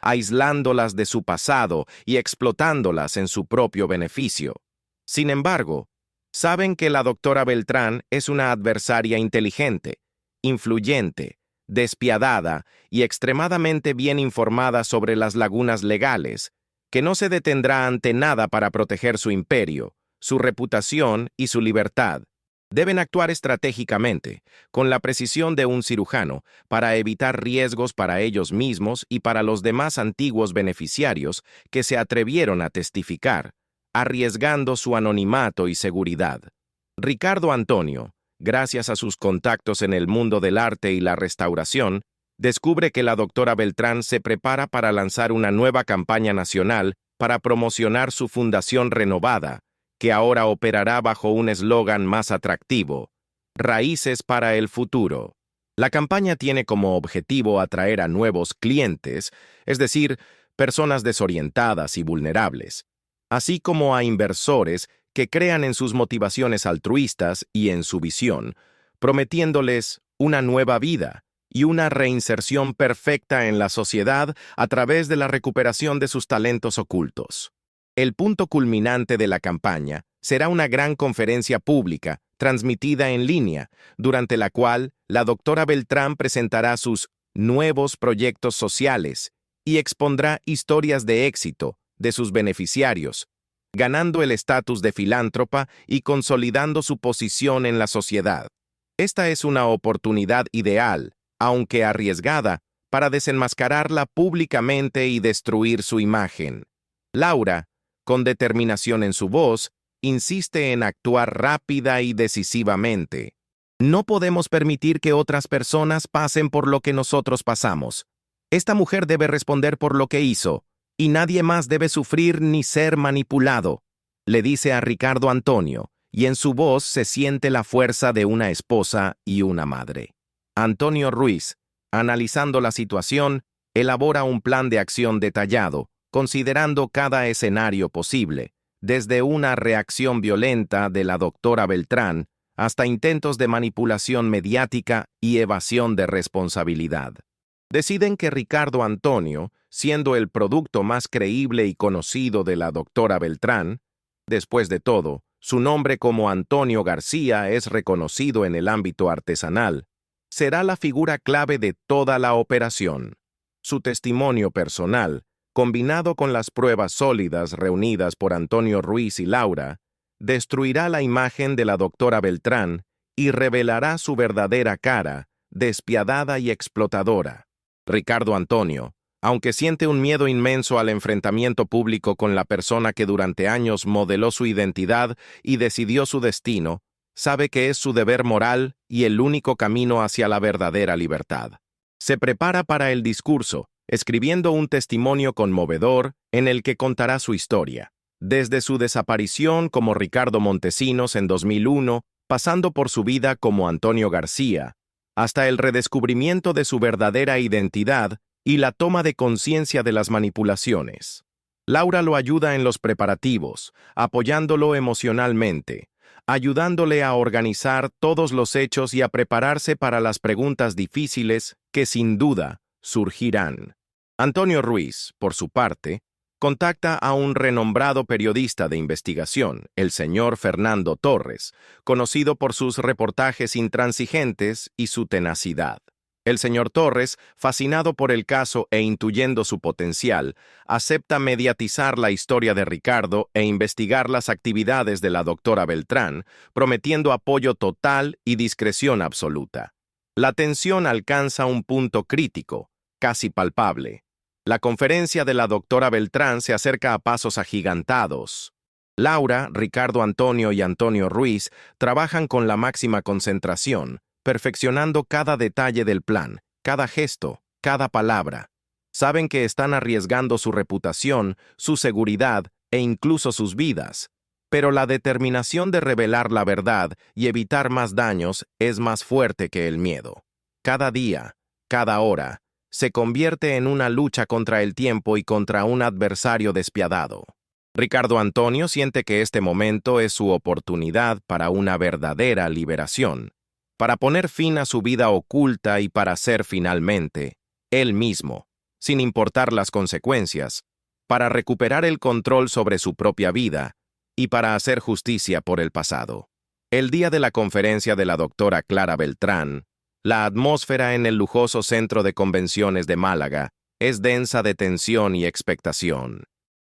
aislándolas de su pasado y explotándolas en su propio beneficio. Sin embargo, saben que la doctora Beltrán es una adversaria inteligente, influyente, despiadada y extremadamente bien informada sobre las lagunas legales, que no se detendrá ante nada para proteger su imperio, su reputación y su libertad. Deben actuar estratégicamente, con la precisión de un cirujano, para evitar riesgos para ellos mismos y para los demás antiguos beneficiarios que se atrevieron a testificar, arriesgando su anonimato y seguridad. Ricardo Antonio, gracias a sus contactos en el mundo del arte y la restauración, descubre que la doctora Beltrán se prepara para lanzar una nueva campaña nacional para promocionar su fundación renovada, que ahora operará bajo un eslogan más atractivo: Raíces para el futuro. La campaña tiene como objetivo atraer a nuevos clientes, es decir, personas desorientadas y vulnerables, así como a inversores que crean en sus motivaciones altruistas y en su visión, prometiéndoles una nueva vida y una reinserción perfecta en la sociedad a través de la recuperación de sus talentos ocultos. El punto culminante de la campaña será una gran conferencia pública, transmitida en línea, durante la cual la doctora Beltrán presentará sus nuevos proyectos sociales y expondrá historias de éxito de sus beneficiarios, ganando el estatus de filántropa y consolidando su posición en la sociedad. Esta es una oportunidad ideal, aunque arriesgada, para desenmascararla públicamente y destruir su imagen. Laura, con determinación en su voz, insiste en actuar rápida y decisivamente. No podemos permitir que otras personas pasen por lo que nosotros pasamos. Esta mujer debe responder por lo que hizo, y nadie más debe sufrir ni ser manipulado, le dice a Ricardo Antonio, y en su voz se siente la fuerza de una esposa y una madre. Antonio Ruiz, Analizando la situación, elabora un plan de acción detallado, considerando cada escenario posible, desde una reacción violenta de la doctora Beltrán hasta intentos de manipulación mediática y evasión de responsabilidad. Deciden que Ricardo Antonio, siendo el producto más creíble y conocido de la doctora Beltrán, después de todo, su nombre como Antonio García es reconocido en el ámbito artesanal, será la figura clave de toda la operación. Su testimonio personal, combinado con las pruebas sólidas reunidas por Antonio Ruiz y Laura, destruirá la imagen de la doctora Beltrán y revelará su verdadera cara, despiadada y explotadora. Ricardo Antonio, aunque siente un miedo inmenso al enfrentamiento público con la persona que durante años modeló su identidad y decidió su destino, sabe que es su deber moral y el único camino hacia la verdadera libertad. Se prepara para el discurso, escribiendo un testimonio conmovedor en el que contará su historia, desde su desaparición como Ricardo Montesinos en 2001, pasando por su vida como Antonio García, hasta el redescubrimiento de su verdadera identidad y la toma de conciencia de las manipulaciones. Laura lo ayuda en los preparativos, apoyándolo emocionalmente, ayudándole a organizar todos los hechos y a prepararse para las preguntas difíciles que, sin duda, surgirán. Antonio Ruiz, por su parte, contacta a un renombrado periodista de investigación, el señor Fernando Torres, conocido por sus reportajes intransigentes y su tenacidad. El señor Torres, fascinado por el caso e intuyendo su potencial, acepta mediatizar la historia de Ricardo e investigar las actividades de la doctora Beltrán, prometiendo apoyo total y discreción absoluta. La tensión alcanza un punto crítico, casi palpable. La conferencia de la doctora Beltrán se acerca a pasos agigantados. Laura, Ricardo Antonio y Antonio Ruiz trabajan con la máxima concentración, perfeccionando cada detalle del plan, cada gesto, cada palabra. Saben que están arriesgando su reputación, su seguridad e incluso sus vidas, pero la determinación de revelar la verdad y evitar más daños es más fuerte que el miedo. Cada día, cada hora, se convierte en una lucha contra el tiempo y contra un adversario despiadado. Ricardo Antonio siente que este momento es su oportunidad para una verdadera liberación, para poner fin a su vida oculta y para ser finalmente él mismo, sin importar las consecuencias, para recuperar el control sobre su propia vida y para hacer justicia por el pasado. El día de la conferencia de la doctora Clara Beltrán, la atmósfera en el lujoso centro de convenciones de Málaga es densa de tensión y expectación.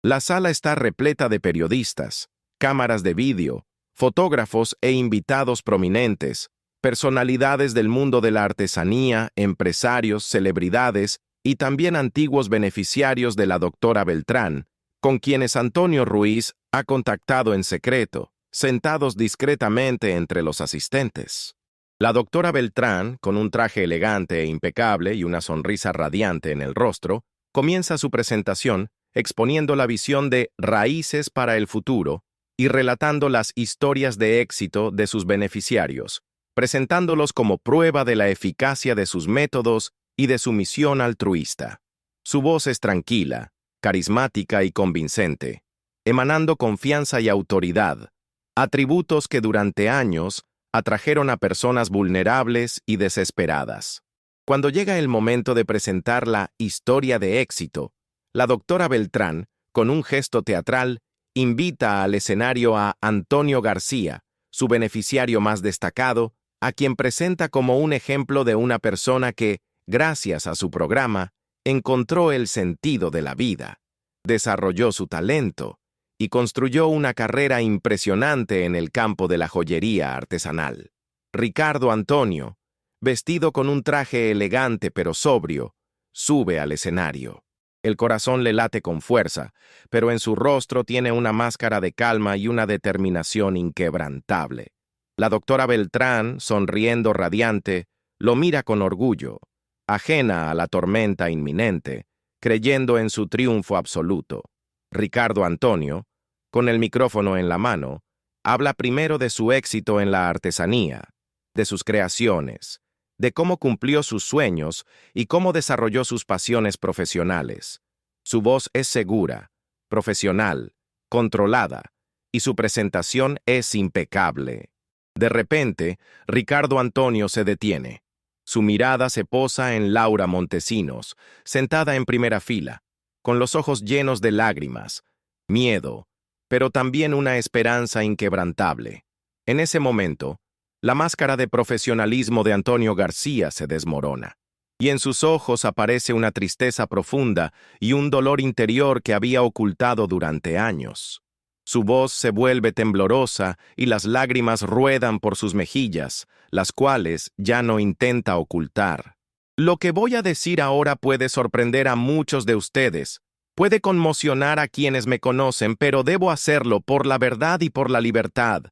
La sala está repleta de periodistas, cámaras de vídeo, fotógrafos e invitados prominentes, personalidades del mundo de la artesanía, empresarios, celebridades y también antiguos beneficiarios de la doctora Beltrán, con quienes Antonio Ruiz ha contactado en secreto, sentados discretamente entre los asistentes. La doctora Beltrán, con un traje elegante e impecable y una sonrisa radiante en el rostro, comienza su presentación exponiendo la visión de Raíces para el Futuro y relatando las historias de éxito de sus beneficiarios, presentándolos como prueba de la eficacia de sus métodos y de su misión altruista. Su voz es tranquila, carismática y convincente, emanando confianza y autoridad, atributos que durante años atrajeron a personas vulnerables y desesperadas. Cuando llega el momento de presentar la historia de éxito, la doctora Beltrán, con un gesto teatral, invita al escenario a Antonio García, su beneficiario más destacado, a quien presenta como un ejemplo de una persona que, gracias a su programa, encontró el sentido de la vida, desarrolló su talento y construyó una carrera impresionante en el campo de la joyería artesanal. Ricardo Antonio, vestido con un traje elegante pero sobrio, sube al escenario. El corazón le late con fuerza, pero en su rostro tiene una máscara de calma y una determinación inquebrantable. La doctora Beltrán, sonriendo radiante, lo mira con orgullo, ajena a la tormenta inminente, creyendo en su triunfo absoluto. Ricardo Antonio, con el micrófono en la mano, habla primero de su éxito en la artesanía, de sus creaciones, de cómo cumplió sus sueños y cómo desarrolló sus pasiones profesionales. Su voz es segura, profesional, controlada, y su presentación es impecable. De repente, Ricardo Antonio se detiene. Su mirada se posa en Laura Montesinos, sentada en primera fila, con los ojos llenos de lágrimas, miedo, pero también una esperanza inquebrantable. En ese momento, la máscara de profesionalismo de Antonio García se desmorona, y en sus ojos aparece una tristeza profunda y un dolor interior que había ocultado durante años. Su voz se vuelve temblorosa y las lágrimas ruedan por sus mejillas, las cuales ya no intenta ocultar. Lo que voy a decir ahora puede sorprender a muchos de ustedes, puede conmocionar a quienes me conocen, pero debo hacerlo por la verdad y por la libertad.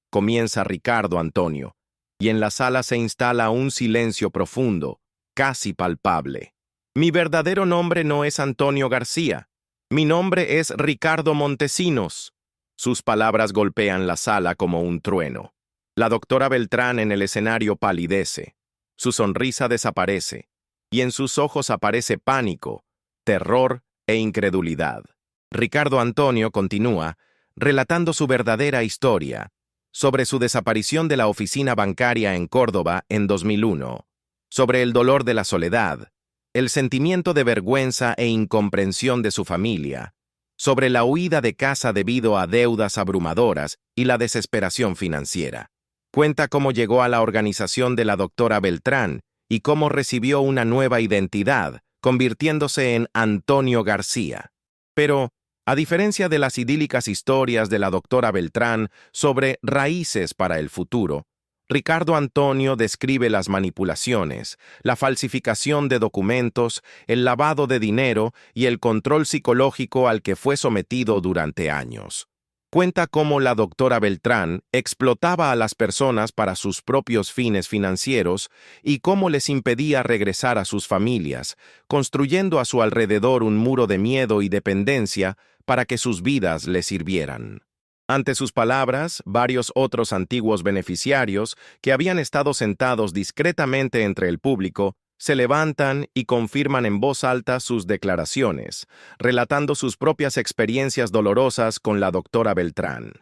Comienza Ricardo Antonio, y en la sala se instala un silencio profundo, casi palpable. Mi verdadero nombre no es Antonio García. Mi nombre es Ricardo Montesinos. Sus palabras golpean la sala como un trueno. La doctora Beltrán en el escenario palidece. Su sonrisa desaparece, y en sus ojos aparece pánico, terror e incredulidad. Ricardo Antonio continúa, relatando su verdadera historia, sobre su desaparición de la oficina bancaria en Córdoba en 2001, sobre el dolor de la soledad, el sentimiento de vergüenza e incomprensión de su familia, sobre la huida de casa debido a deudas abrumadoras y la desesperación financiera. Cuenta cómo llegó a la organización de la doctora Beltrán y cómo recibió una nueva identidad, convirtiéndose en Antonio García. Pero, a diferencia de las idílicas historias de la doctora Beltrán sobre raíces para el futuro, Ricardo Antonio describe las manipulaciones, la falsificación de documentos, el lavado de dinero y el control psicológico al que fue sometido durante años. Cuenta cómo la doctora Beltrán explotaba a las personas para sus propios fines financieros y cómo les impedía regresar a sus familias, construyendo a su alrededor un muro de miedo y dependencia para que sus vidas le sirvieran. Ante sus palabras, varios otros antiguos beneficiarios, que habían estado sentados discretamente entre el público, se levantan y confirman en voz alta sus declaraciones, relatando sus propias experiencias dolorosas con la doctora Beltrán.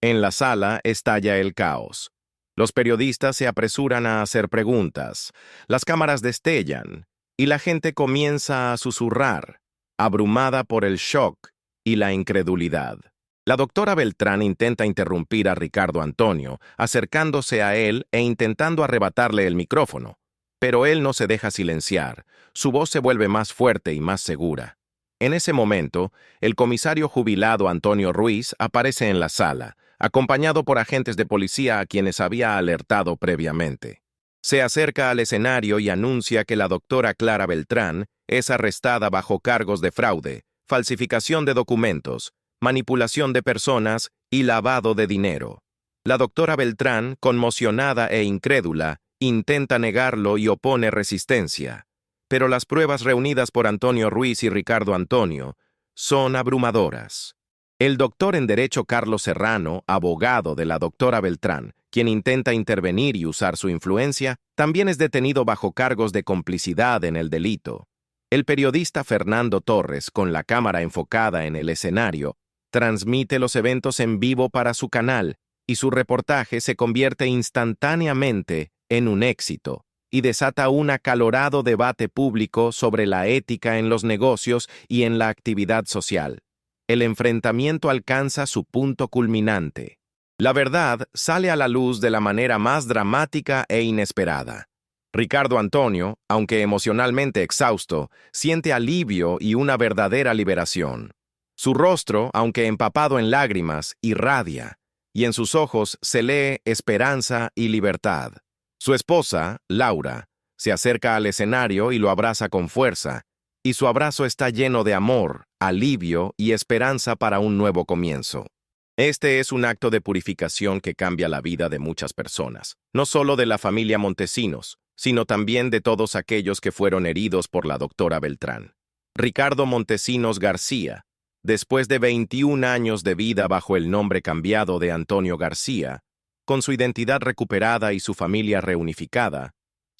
En la sala estalla el caos. Los periodistas se apresuran a hacer preguntas, las cámaras destellan, y la gente comienza a susurrar, abrumada por el shock y la incredulidad. La doctora Beltrán intenta interrumpir a Ricardo Antonio, acercándose a él e intentando arrebatarle el micrófono. Pero él no se deja silenciar, su voz se vuelve más fuerte y más segura. En ese momento, el comisario jubilado Antonio Ruiz aparece en la sala, acompañado por agentes de policía a quienes había alertado previamente. Se acerca al escenario y anuncia que la doctora Clara Beltrán es arrestada bajo cargos de fraude, falsificación de documentos, manipulación de personas y lavado de dinero. La doctora Beltrán, conmocionada e incrédula, intenta negarlo y opone resistencia, pero las pruebas reunidas por Antonio Ruiz y Ricardo Antonio son abrumadoras. El doctor en Derecho Carlos Serrano, abogado de la doctora Beltrán, quien intenta intervenir y usar su influencia, también es detenido bajo cargos de complicidad en el delito. El periodista Fernando Torres, con la cámara enfocada en el escenario, transmite los eventos en vivo para su canal, y su reportaje se convierte instantáneamente en un éxito y desata un acalorado debate público sobre la ética en los negocios y en la actividad social. El enfrentamiento alcanza su punto culminante. La verdad sale a la luz de la manera más dramática e inesperada. Ricardo Antonio, aunque emocionalmente exhausto, siente alivio y una verdadera liberación. Su rostro, aunque empapado en lágrimas, irradia, y en sus ojos se lee esperanza y libertad. Su esposa, Laura, se acerca al escenario y lo abraza con fuerza, y su abrazo está lleno de amor, alivio y esperanza para un nuevo comienzo. Este es un acto de purificación que cambia la vida de muchas personas, no solo de la familia Montesinos, sino también de todos aquellos que fueron heridos por la doctora Beltrán. Ricardo Montesinos García, después de 21 años de vida bajo el nombre cambiado de Antonio García, con su identidad recuperada y su familia reunificada,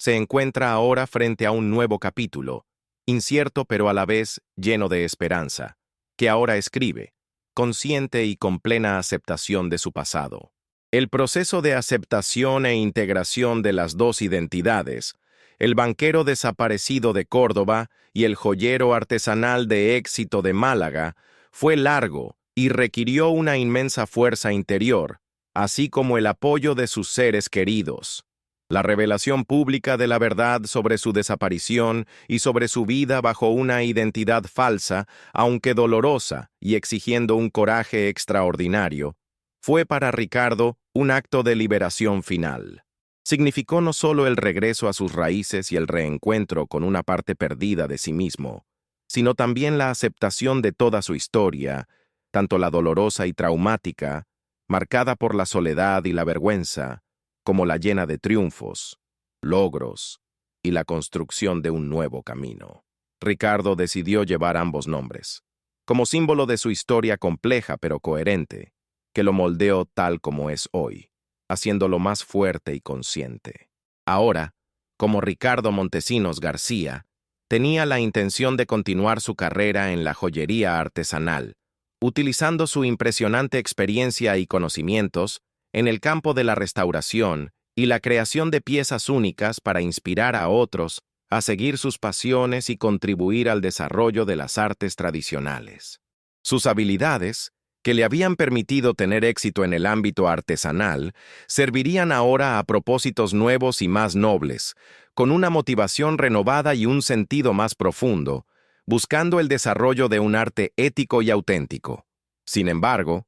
se encuentra ahora frente a un nuevo capítulo, incierto pero a la vez lleno de esperanza, que ahora escribe, consciente y con plena aceptación de su pasado. El proceso de aceptación e integración de las dos identidades, el banquero desaparecido de Córdoba y el joyero artesanal de éxito de Málaga, fue largo y requirió una inmensa fuerza interior, así como el apoyo de sus seres queridos. La revelación pública de la verdad sobre su desaparición y sobre su vida bajo una identidad falsa, aunque dolorosa y exigiendo un coraje extraordinario, fue para Ricardo un acto de liberación final. Significó no solo el regreso a sus raíces y el reencuentro con una parte perdida de sí mismo, sino también la aceptación de toda su historia, tanto la dolorosa y traumática, marcada por la soledad y la vergüenza, como la llena de triunfos, logros y la construcción de un nuevo camino. Ricardo decidió llevar ambos nombres, como símbolo de su historia compleja pero coherente, que lo moldeó tal como es hoy, haciéndolo más fuerte y consciente. Ahora, como Ricardo Montesinos García, tenía la intención de continuar su carrera en la joyería artesanal, utilizando su impresionante experiencia y conocimientos en el campo de la restauración y la creación de piezas únicas para inspirar a otros a seguir sus pasiones y contribuir al desarrollo de las artes tradicionales. Sus habilidades, que le habían permitido tener éxito en el ámbito artesanal, servirían ahora a propósitos nuevos y más nobles, con una motivación renovada y un sentido más profundo, buscando el desarrollo de un arte ético y auténtico. Sin embargo,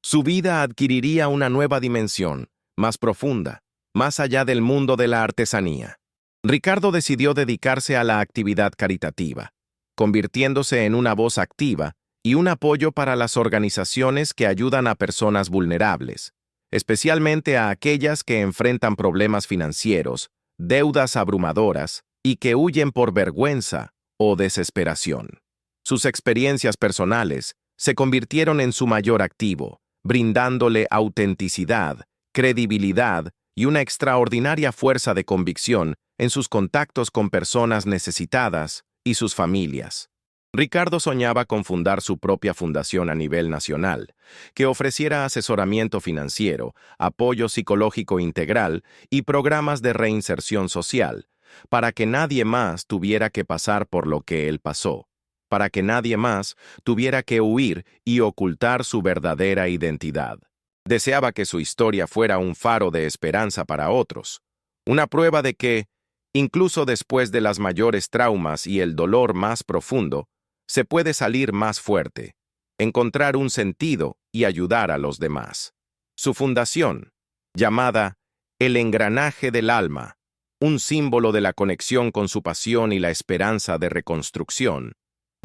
su vida adquiriría una nueva dimensión, más profunda, más allá del mundo de la artesanía. Ricardo decidió dedicarse a la actividad caritativa, convirtiéndose en una voz activa y un apoyo para las organizaciones que ayudan a personas vulnerables, especialmente a aquellas que enfrentan problemas financieros, deudas abrumadoras y que huyen por vergüenza o desesperación. Sus experiencias personales se convirtieron en su mayor activo, brindándole autenticidad, credibilidad y una extraordinaria fuerza de convicción en sus contactos con personas necesitadas y sus familias. Ricardo soñaba con fundar su propia fundación a nivel nacional, que ofreciera asesoramiento financiero, apoyo psicológico integral y programas de reinserción social, para que nadie más tuviera que pasar por lo que él pasó, para que nadie más tuviera que huir y ocultar su verdadera identidad. Deseaba que su historia fuera un faro de esperanza para otros, una prueba de que, incluso después de las mayores traumas y el dolor más profundo, se puede salir más fuerte, encontrar un sentido y ayudar a los demás. Su fundación, llamada El Engranaje del Alma, un símbolo de la conexión con su pasión y la esperanza de reconstrucción,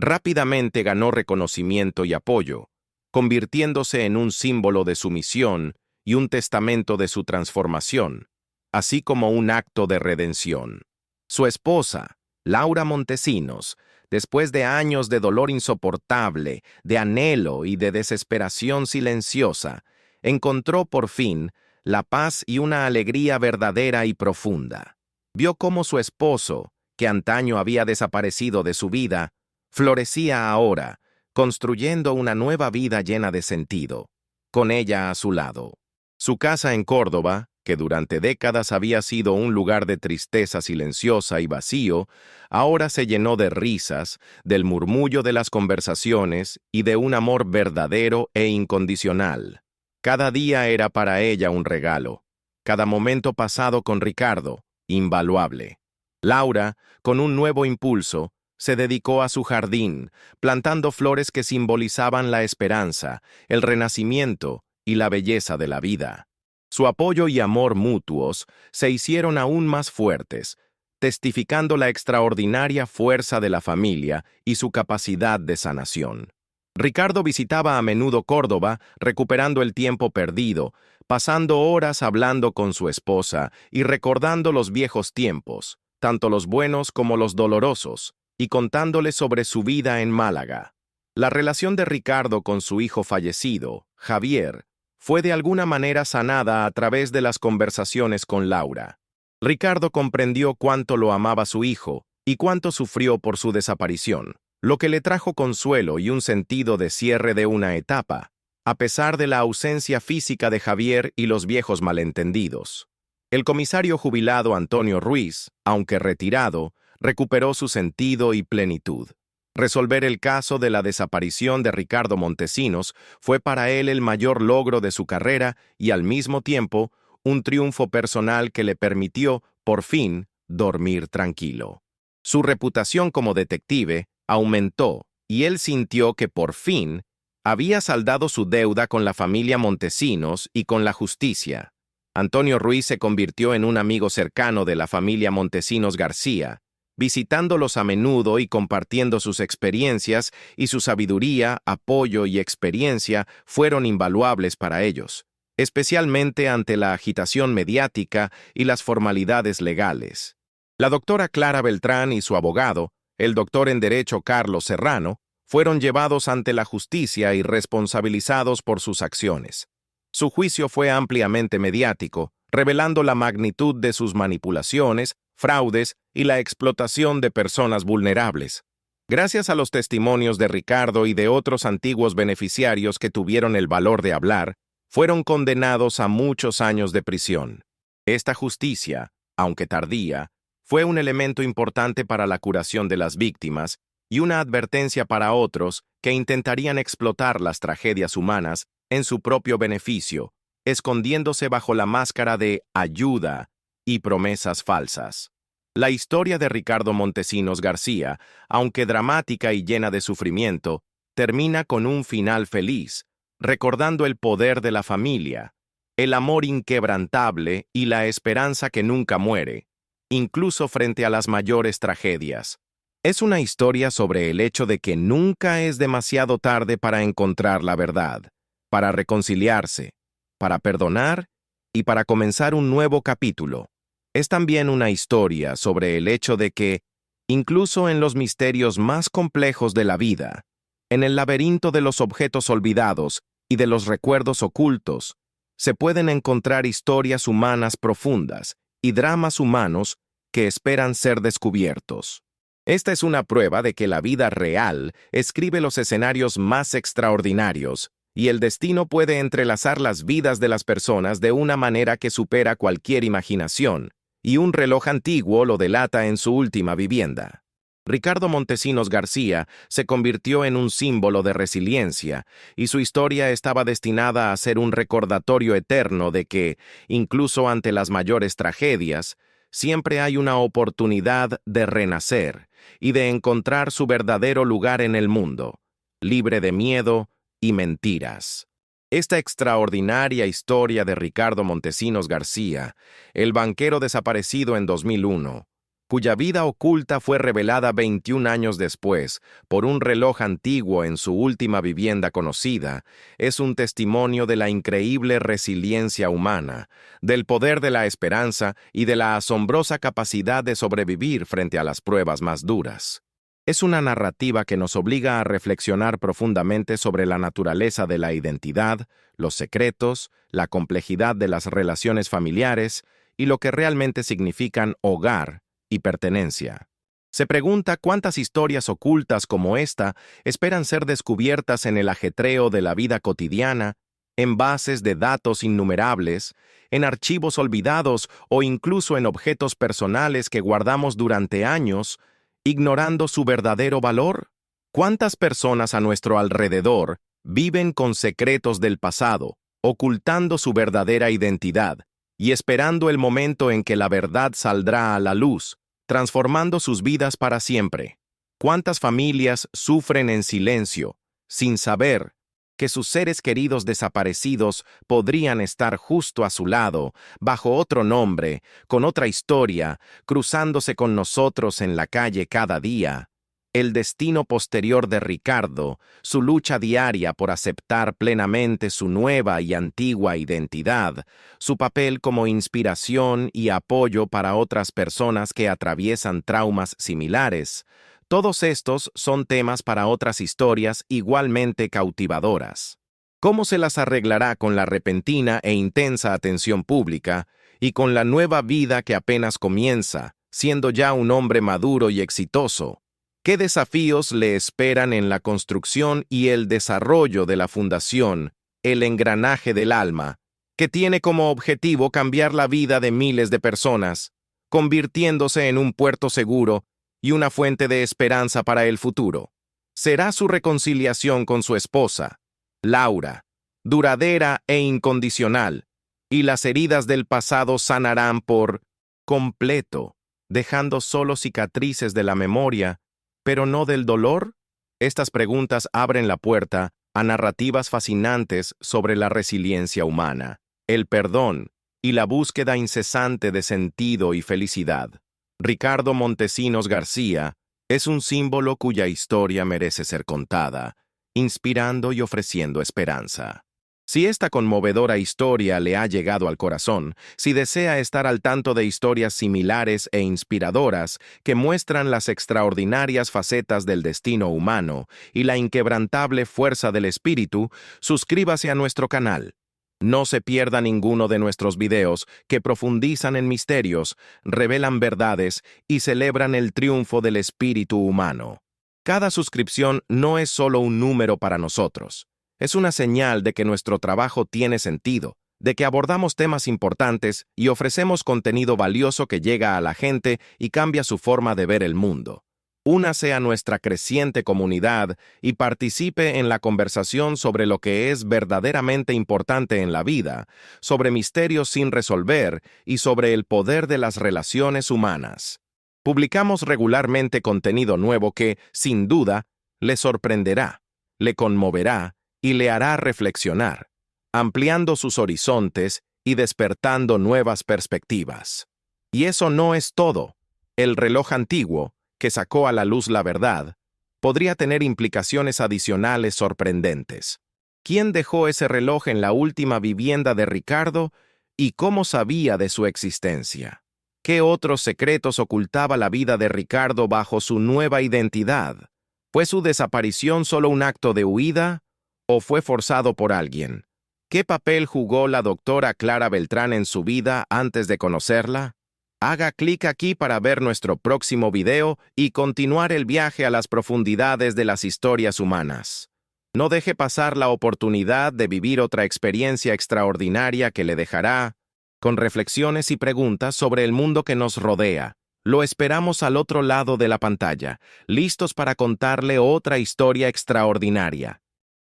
rápidamente ganó reconocimiento y apoyo, convirtiéndose en un símbolo de su misión y un testamento de su transformación, así como un acto de redención. Su esposa, Laura Montesinos, después de años de dolor insoportable, de anhelo y de desesperación silenciosa, encontró por fin la paz y una alegría verdadera y profunda. Vio cómo su esposo, que antaño había desaparecido de su vida, florecía ahora, construyendo una nueva vida llena de sentido, con ella a su lado. Su casa en Córdoba, que durante décadas había sido un lugar de tristeza silenciosa y vacío, ahora se llenó de risas, del murmullo de las conversaciones y de un amor verdadero e incondicional. Cada día era para ella un regalo, cada momento pasado con Ricardo, invaluable. Laura, con un nuevo impulso, se dedicó a su jardín, plantando flores que simbolizaban la esperanza, el renacimiento y la belleza de la vida. Su apoyo y amor mutuos se hicieron aún más fuertes, testificando la extraordinaria fuerza de la familia y su capacidad de sanación. Ricardo visitaba a menudo Córdoba, recuperando el tiempo perdido, pasando horas hablando con su esposa y recordando los viejos tiempos, tanto los buenos como los dolorosos, y contándole sobre su vida en Málaga. La relación de Ricardo con su hijo fallecido, Javier, fue de alguna manera sanada a través de las conversaciones con Laura. Ricardo comprendió cuánto lo amaba su hijo y cuánto sufrió por su desaparición, lo que le trajo consuelo y un sentido de cierre de una etapa, a pesar de la ausencia física de Javier y los viejos malentendidos. El comisario jubilado Antonio Ruiz, aunque retirado, recuperó su sentido y plenitud. Resolver el caso de la desaparición de Ricardo Montesinos fue para él el mayor logro de su carrera y al mismo tiempo un triunfo personal que le permitió, por fin, dormir tranquilo. Su reputación como detective aumentó y él sintió que por fin había saldado su deuda con la familia Montesinos y con la justicia. Antonio Ruiz se convirtió en un amigo cercano de la familia Montesinos García, visitándolos a menudo y compartiendo sus experiencias, y su sabiduría, apoyo y experiencia fueron invaluables para ellos, especialmente ante la agitación mediática y las formalidades legales. La doctora Clara Beltrán y su abogado, el doctor en Derecho Carlos Serrano, fueron llevados ante la justicia y responsabilizados por sus acciones. Su juicio fue ampliamente mediático, revelando la magnitud de sus manipulaciones, fraudes y la explotación de personas vulnerables. Gracias a los testimonios de Ricardo y de otros antiguos beneficiarios que tuvieron el valor de hablar, fueron condenados a muchos años de prisión. Esta justicia, aunque tardía, fue un elemento importante para la curación de las víctimas y una advertencia para otros que intentarían explotar las tragedias humanas en su propio beneficio, escondiéndose bajo la máscara de ayuda y promesas falsas. La historia de Ricardo Montesinos García, aunque dramática y llena de sufrimiento, termina con un final feliz, recordando el poder de la familia, el amor inquebrantable y la esperanza que nunca muere, incluso frente a las mayores tragedias. Es una historia sobre el hecho de que nunca es demasiado tarde para encontrar la verdad, para reconciliarse, para perdonar y para comenzar un nuevo capítulo. Es también una historia sobre el hecho de que, incluso en los misterios más complejos de la vida, en el laberinto de los objetos olvidados y de los recuerdos ocultos, se pueden encontrar historias humanas profundas y dramas humanos que esperan ser descubiertos. Esta es una prueba de que la vida real escribe los escenarios más extraordinarios, y el destino puede entrelazar las vidas de las personas de una manera que supera cualquier imaginación, y un reloj antiguo lo delata en su última vivienda. Ricardo Montesinos García se convirtió en un símbolo de resiliencia, y su historia estaba destinada a ser un recordatorio eterno de que, incluso ante las mayores tragedias, siempre hay una oportunidad de renacer y de encontrar su verdadero lugar en el mundo, libre de miedo y mentiras. Esta extraordinaria historia de Ricardo Montesinos García, el banquero desaparecido en 2001, cuya vida oculta fue revelada 21 años después por un reloj antiguo en su última vivienda conocida, es un testimonio de la increíble resiliencia humana, del poder de la esperanza y de la asombrosa capacidad de sobrevivir frente a las pruebas más duras. Es una narrativa que nos obliga a reflexionar profundamente sobre la naturaleza de la identidad, los secretos, la complejidad de las relaciones familiares y lo que realmente significan hogar y pertenencia. Se pregunta cuántas historias ocultas como esta esperan ser descubiertas en el ajetreo de la vida cotidiana, en bases de datos innumerables, en archivos olvidados o incluso en objetos personales que guardamos durante años, ignorando su verdadero valor. ¿Cuántas personas a nuestro alrededor viven con secretos del pasado, ocultando su verdadera identidad y esperando el momento en que la verdad saldrá a la luz, transformando sus vidas para siempre? ¿Cuántas familias sufren en silencio, sin saber que sus seres queridos desaparecidos podrían estar justo a su lado, bajo otro nombre, con otra historia, cruzándose con nosotros en la calle cada día? El destino posterior de Ricardo, su lucha diaria por aceptar plenamente su nueva y antigua identidad, su papel como inspiración y apoyo para otras personas que atraviesan traumas similares, todos estos son temas para otras historias igualmente cautivadoras. ¿Cómo se las arreglará con la repentina e intensa atención pública y con la nueva vida que apenas comienza, siendo ya un hombre maduro y exitoso, ¿qué desafíos le esperan en la construcción y el desarrollo de la fundación, el engranaje del alma, que tiene como objetivo cambiar la vida de miles de personas, convirtiéndose en un puerto seguro y una fuente de esperanza para el futuro? Será su reconciliación con su esposa, Laura, duradera e incondicional, y las heridas del pasado sanarán por completo, dejando solo cicatrices de la memoria, pero no del dolor. Estas preguntas abren la puerta a narrativas fascinantes sobre la resiliencia humana, el perdón y la búsqueda incesante de sentido y felicidad. Ricardo Montesinos García es un símbolo cuya historia merece ser contada, inspirando y ofreciendo esperanza. Si esta conmovedora historia le ha llegado al corazón, si desea estar al tanto de historias similares e inspiradoras que muestran las extraordinarias facetas del destino humano y la inquebrantable fuerza del espíritu, suscríbase a nuestro canal. No se pierda ninguno de nuestros videos que profundizan en misterios, revelan verdades y celebran el triunfo del espíritu humano. Cada suscripción no es solo un número para nosotros. Es una señal de que nuestro trabajo tiene sentido, de que abordamos temas importantes y ofrecemos contenido valioso que llega a la gente y cambia su forma de ver el mundo. Únase a nuestra creciente comunidad y participe en la conversación sobre lo que es verdaderamente importante en la vida, sobre misterios sin resolver y sobre el poder de las relaciones humanas. Publicamos regularmente contenido nuevo que, sin duda, le sorprenderá, le conmoverá y le hará reflexionar, ampliando sus horizontes y despertando nuevas perspectivas. Y eso no es todo. El reloj antiguo, que sacó a la luz la verdad, podría tener implicaciones adicionales sorprendentes. ¿Quién dejó ese reloj en la última vivienda de Ricardo y cómo sabía de su existencia? ¿Qué otros secretos ocultaba la vida de Ricardo bajo su nueva identidad? ¿Fue su desaparición solo un acto de huida o fue forzado por alguien? ¿Qué papel jugó la doctora Clara Beltrán en su vida antes de conocerla? Haga clic aquí para ver nuestro próximo video y continuar el viaje a las profundidades de las historias humanas. No deje pasar la oportunidad de vivir otra experiencia extraordinaria que le dejará con reflexiones y preguntas sobre el mundo que nos rodea. Lo esperamos al otro lado de la pantalla, listos para contarle otra historia extraordinaria.